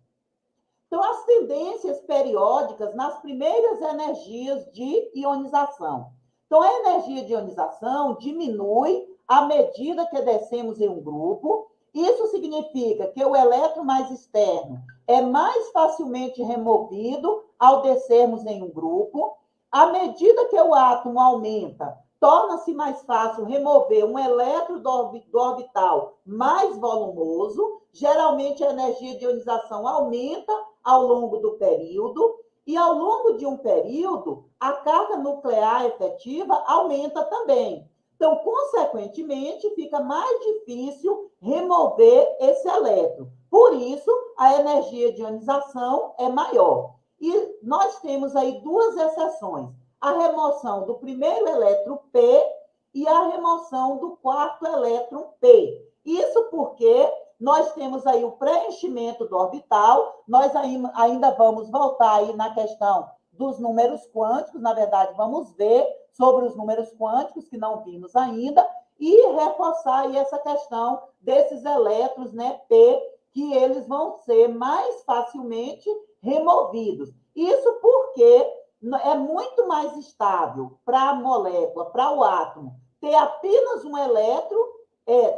Então, as tendências periódicas nas primeiras energias de ionização. Então, a energia de ionização diminui à medida que descemos em um grupo Isso significa que o elétron mais externo é mais facilmente removido ao descermos em um grupo. À medida que o átomo aumenta, torna-se mais fácil remover um elétron do orbital mais volumoso. Geralmente, a energia de ionização aumenta ao longo do período, e ao longo de um período, a carga nuclear efetiva aumenta também. Então, consequentemente, fica mais difícil remover esse elétron. Por isso, a energia de ionização é maior. E nós temos aí duas exceções: a remoção do primeiro elétron P e a remoção do quarto elétron P. Isso porque nós temos aí o preenchimento do orbital. Nós ainda vamos voltar aí na questão dos números quânticos, na verdade, vamos ver sobre os números quânticos, que não vimos ainda, e reforçar aí essa questão desses elétrons, né, P, que eles vão ser mais facilmente removidos. Isso porque é muito mais estável para a molécula, para o átomo, ter apenas um elétron,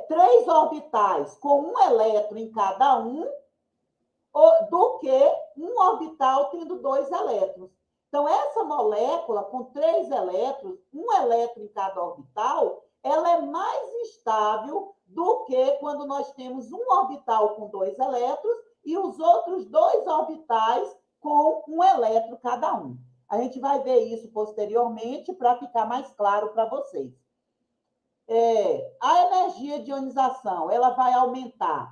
três orbitais com um elétron em cada um, do que um orbital tendo dois elétrons. Então, essa molécula com 3 elétrons, um elétron em cada orbital, ela é mais estável do que quando nós temos um orbital com 2 elétrons e os outros 2 orbitais com um elétron cada um. A gente vai ver isso posteriormente para ficar mais claro para vocês. A energia de ionização, ela vai aumentar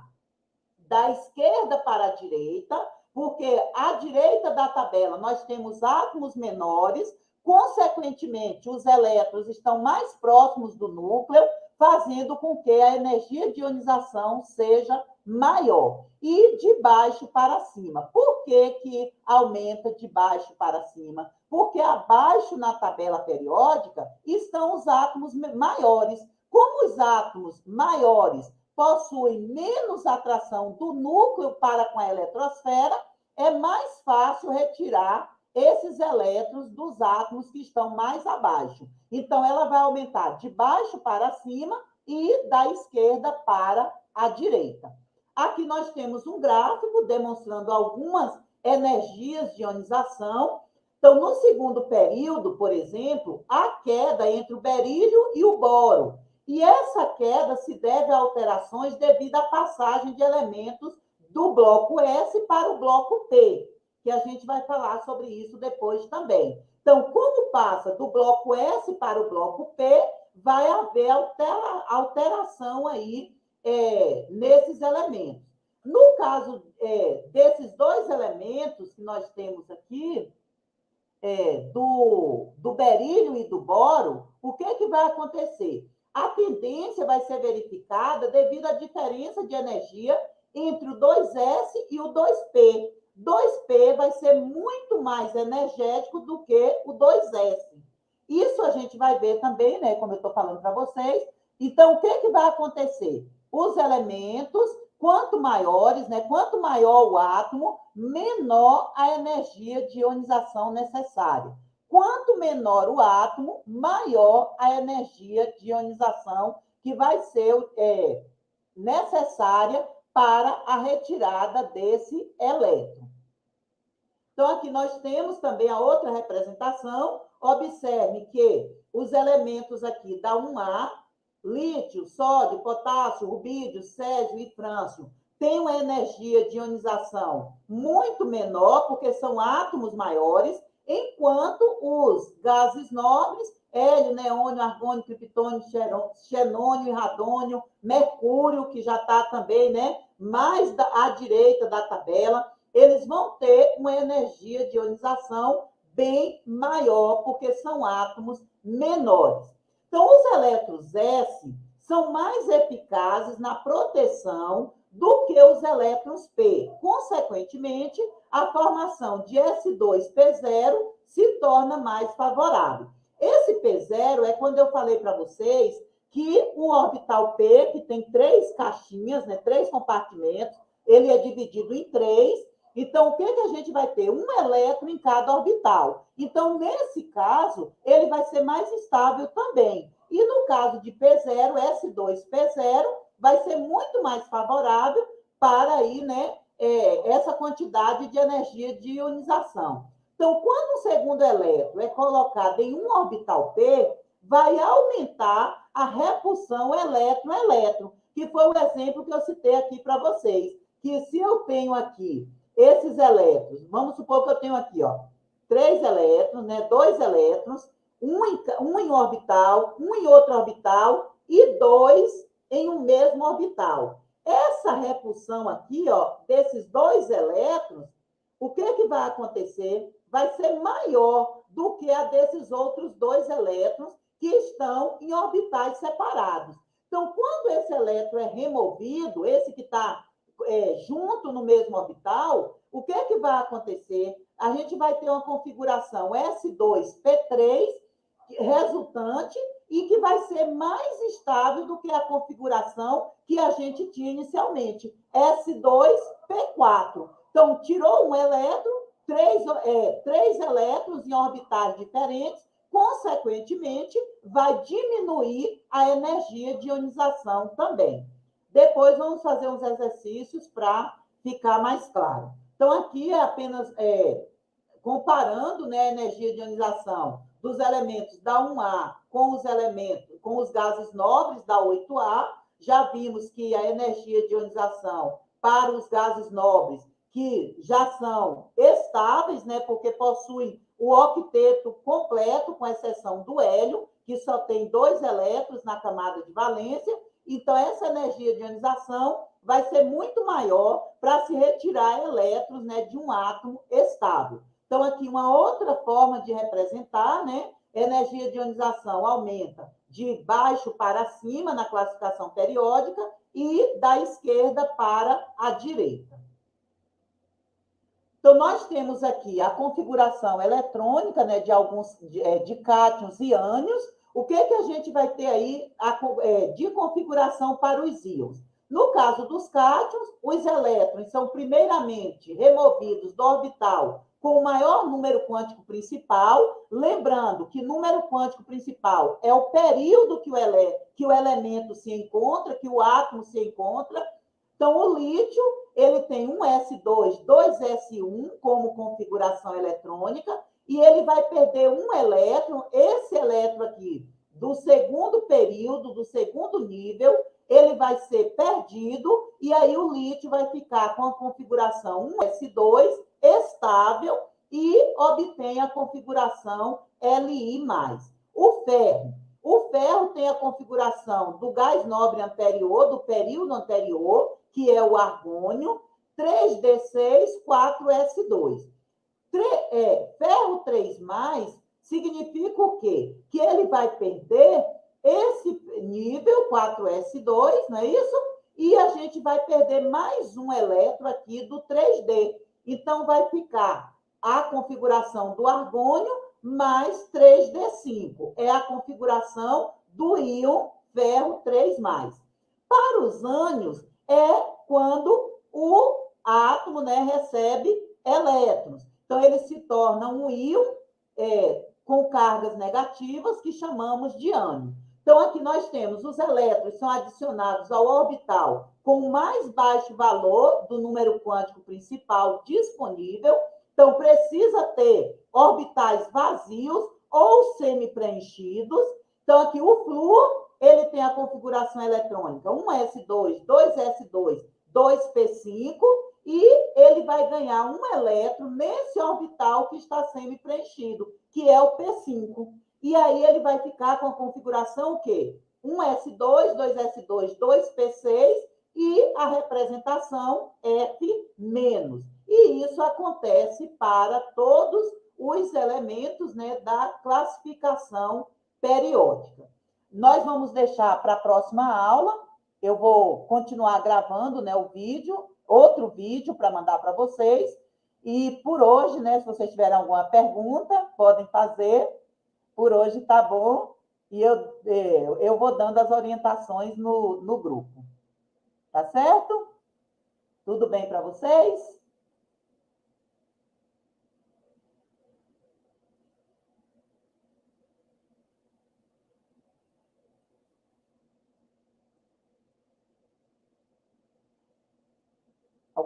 da esquerda para a direita, porque à direita da tabela nós temos átomos menores, consequentemente, os elétrons estão mais próximos do núcleo, fazendo com que a energia de ionização seja maior. E de baixo para cima. Por que aumenta de baixo para cima? Porque abaixo na tabela periódica estão os átomos maiores. Como os átomos maiores possuem menos atração do núcleo para com a eletrosfera, é mais fácil retirar esses elétrons dos átomos que estão mais abaixo. Então, ela vai aumentar de baixo para cima e da esquerda para a direita. Aqui nós temos um gráfico demonstrando algumas energias de ionização. Então, no segundo período, por exemplo, há queda entre o berílio e o boro. E essa queda se deve a alterações devido à passagem de elementos do bloco S para o bloco P, que a gente vai falar sobre isso depois também. Então, como passa do bloco S para o bloco P, vai haver alteração aí nesses elementos. No caso desses dois elementos que nós temos aqui, do berílio e do boro, o que vai acontecer? A tendência vai ser verificada devido à diferença de energia entre o 2S e o 2P. 2P vai ser muito mais energético do que o 2S. Isso a gente vai ver também, né, como eu estou falando para vocês. Então, o que vai acontecer? Os elementos, quanto maiores, né, quanto maior o átomo, menor a energia de ionização necessária. Quanto menor o átomo, maior a energia de ionização que vai ser necessária para a retirada desse elétron. Então, aqui nós temos também a outra representação. Observe que os elementos aqui da 1A, lítio, sódio, potássio, rubídio, césio e frâncio, têm uma energia de ionização muito menor, porque são átomos maiores, enquanto os gases nobres, hélio, neônio, argônio, criptônio, xenônio e radônio, mercúrio, que já está também, né, mais à direita da tabela, eles vão ter uma energia de ionização bem maior, porque são átomos menores. Então, os elétrons S são mais eficazes na proteção do que os elétrons P. Consequentemente, a formação de S2P0 se torna mais favorável. Esse P0 é quando eu falei para vocês que o orbital P, que tem 3 caixinhas, né, 3 compartimentos, ele é dividido em 3. Então, o que a gente vai ter? Um elétron em cada orbital. Então, nesse caso, ele vai ser mais estável também. E no caso de P0, S2P0, vai ser muito mais favorável para aí, né, essa quantidade de energia de ionização. Então, quando o segundo elétron é colocado em um orbital P, vai aumentar a repulsão elétron-elétron, que foi o exemplo que eu citei aqui para vocês. Que se eu tenho aqui esses elétrons, vamos supor que eu tenho aqui, ó, 3 elétrons, né, 2 elétrons, um em orbital, um em outro orbital e 2 em um mesmo orbital. Essa repulsão aqui, ó, desses 2 elétrons, o que vai acontecer? Vai ser maior do que a desses outros 2 elétrons que estão em orbitais separados. Então, quando esse elétron é removido, esse que está junto no mesmo orbital, o que vai acontecer? A gente vai ter uma configuração S2P3 resultante e que vai ser mais estável do que a configuração que a gente tinha inicialmente, S2P4. Então, tirou um elétron, três elétrons em orbitais diferentes, consequentemente, vai diminuir a energia de ionização também. Depois, vamos fazer uns exercícios para ficar mais claro. Então, aqui é apenas comparando, né, a energia de ionização dos elementos da 1A com os gases nobres da 8A. Já vimos que a energia de ionização para os gases nobres, que já são estáveis, né, porque possuem o octeto completo, com exceção do hélio, que só tem 2 elétrons na camada de valência. Então, essa energia de ionização vai ser muito maior para se retirar elétrons, né, de um átomo estável. Então, aqui uma outra forma de representar, né? Energia de ionização aumenta de baixo para cima na classificação periódica e da esquerda para a direita. Então, nós temos aqui a configuração eletrônica, né, de alguns de cátions e ânions. O que a gente vai ter aí de configuração para os íons? No caso dos cátions, os elétrons são primeiramente removidos do orbital com o maior número quântico principal, lembrando que número quântico principal é o período que o elemento se encontra, que o átomo se encontra. Então, o lítio, ele tem um S2, 2S1 como configuração eletrônica, e ele vai perder um elétron, esse elétron aqui, do segundo período, do segundo nível, ele vai ser perdido, e aí o lítio vai ficar com a configuração 1S2 estável e obtém a configuração Li+. O ferro tem a configuração do gás nobre anterior, do período anterior, que é o argônio, 3D6, 4S2. Ferro 3+, significa o quê? Que ele vai perder esse nível, 4S2, não é isso? E a gente vai perder mais um elétron aqui do 3D. Então, vai ficar a configuração do argônio mais 3D5. É a configuração do íon ferro 3+. Para os ânions, é quando o átomo, né, recebe elétrons. Então, ele se torna um íon com cargas negativas, que chamamos de ânion. Então, aqui nós temos os elétrons são adicionados ao orbital com o mais baixo valor do número quântico principal disponível. Então, precisa ter orbitais vazios ou semi-preenchidos. Então, aqui o flúor, ele tem a configuração eletrônica 1s2, 2s2, 2p5, e ele vai ganhar um elétron nesse orbital que está semi-preenchido, que é o P5. E aí ele vai ficar com a configuração o quê? 1s2, 2s2, 2p6 e a representação F-. E isso acontece para todos os elementos, né, da classificação periódica. Nós vamos deixar para a próxima aula. Eu vou continuar gravando, né, o vídeo, outro vídeo para mandar para vocês. E por hoje, né, se vocês tiverem alguma pergunta, podem fazer. Por hoje tá bom. E eu vou dando as orientações no grupo. Tá certo? Tudo bem para vocês?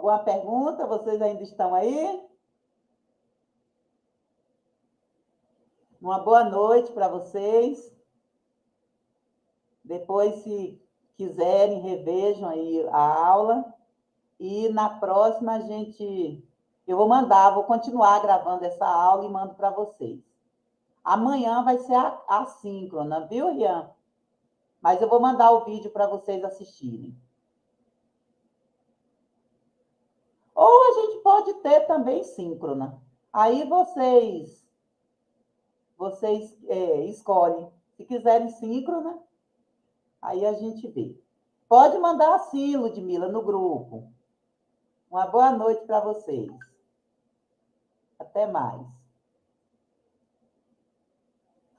Alguma pergunta? Vocês ainda estão aí? Uma boa noite para vocês. Depois, se quiserem, revejam aí a aula. E na próxima eu vou continuar gravando essa aula e mando para vocês. Amanhã vai ser a síncrona, viu, Rian? Mas eu vou mandar o vídeo para vocês assistirem. Ou a gente pode ter também síncrona. Aí vocês escolhem. Se quiserem síncrona, aí a gente vê. Pode mandar assim, Ludmila, no grupo. Uma boa noite para vocês. Até mais.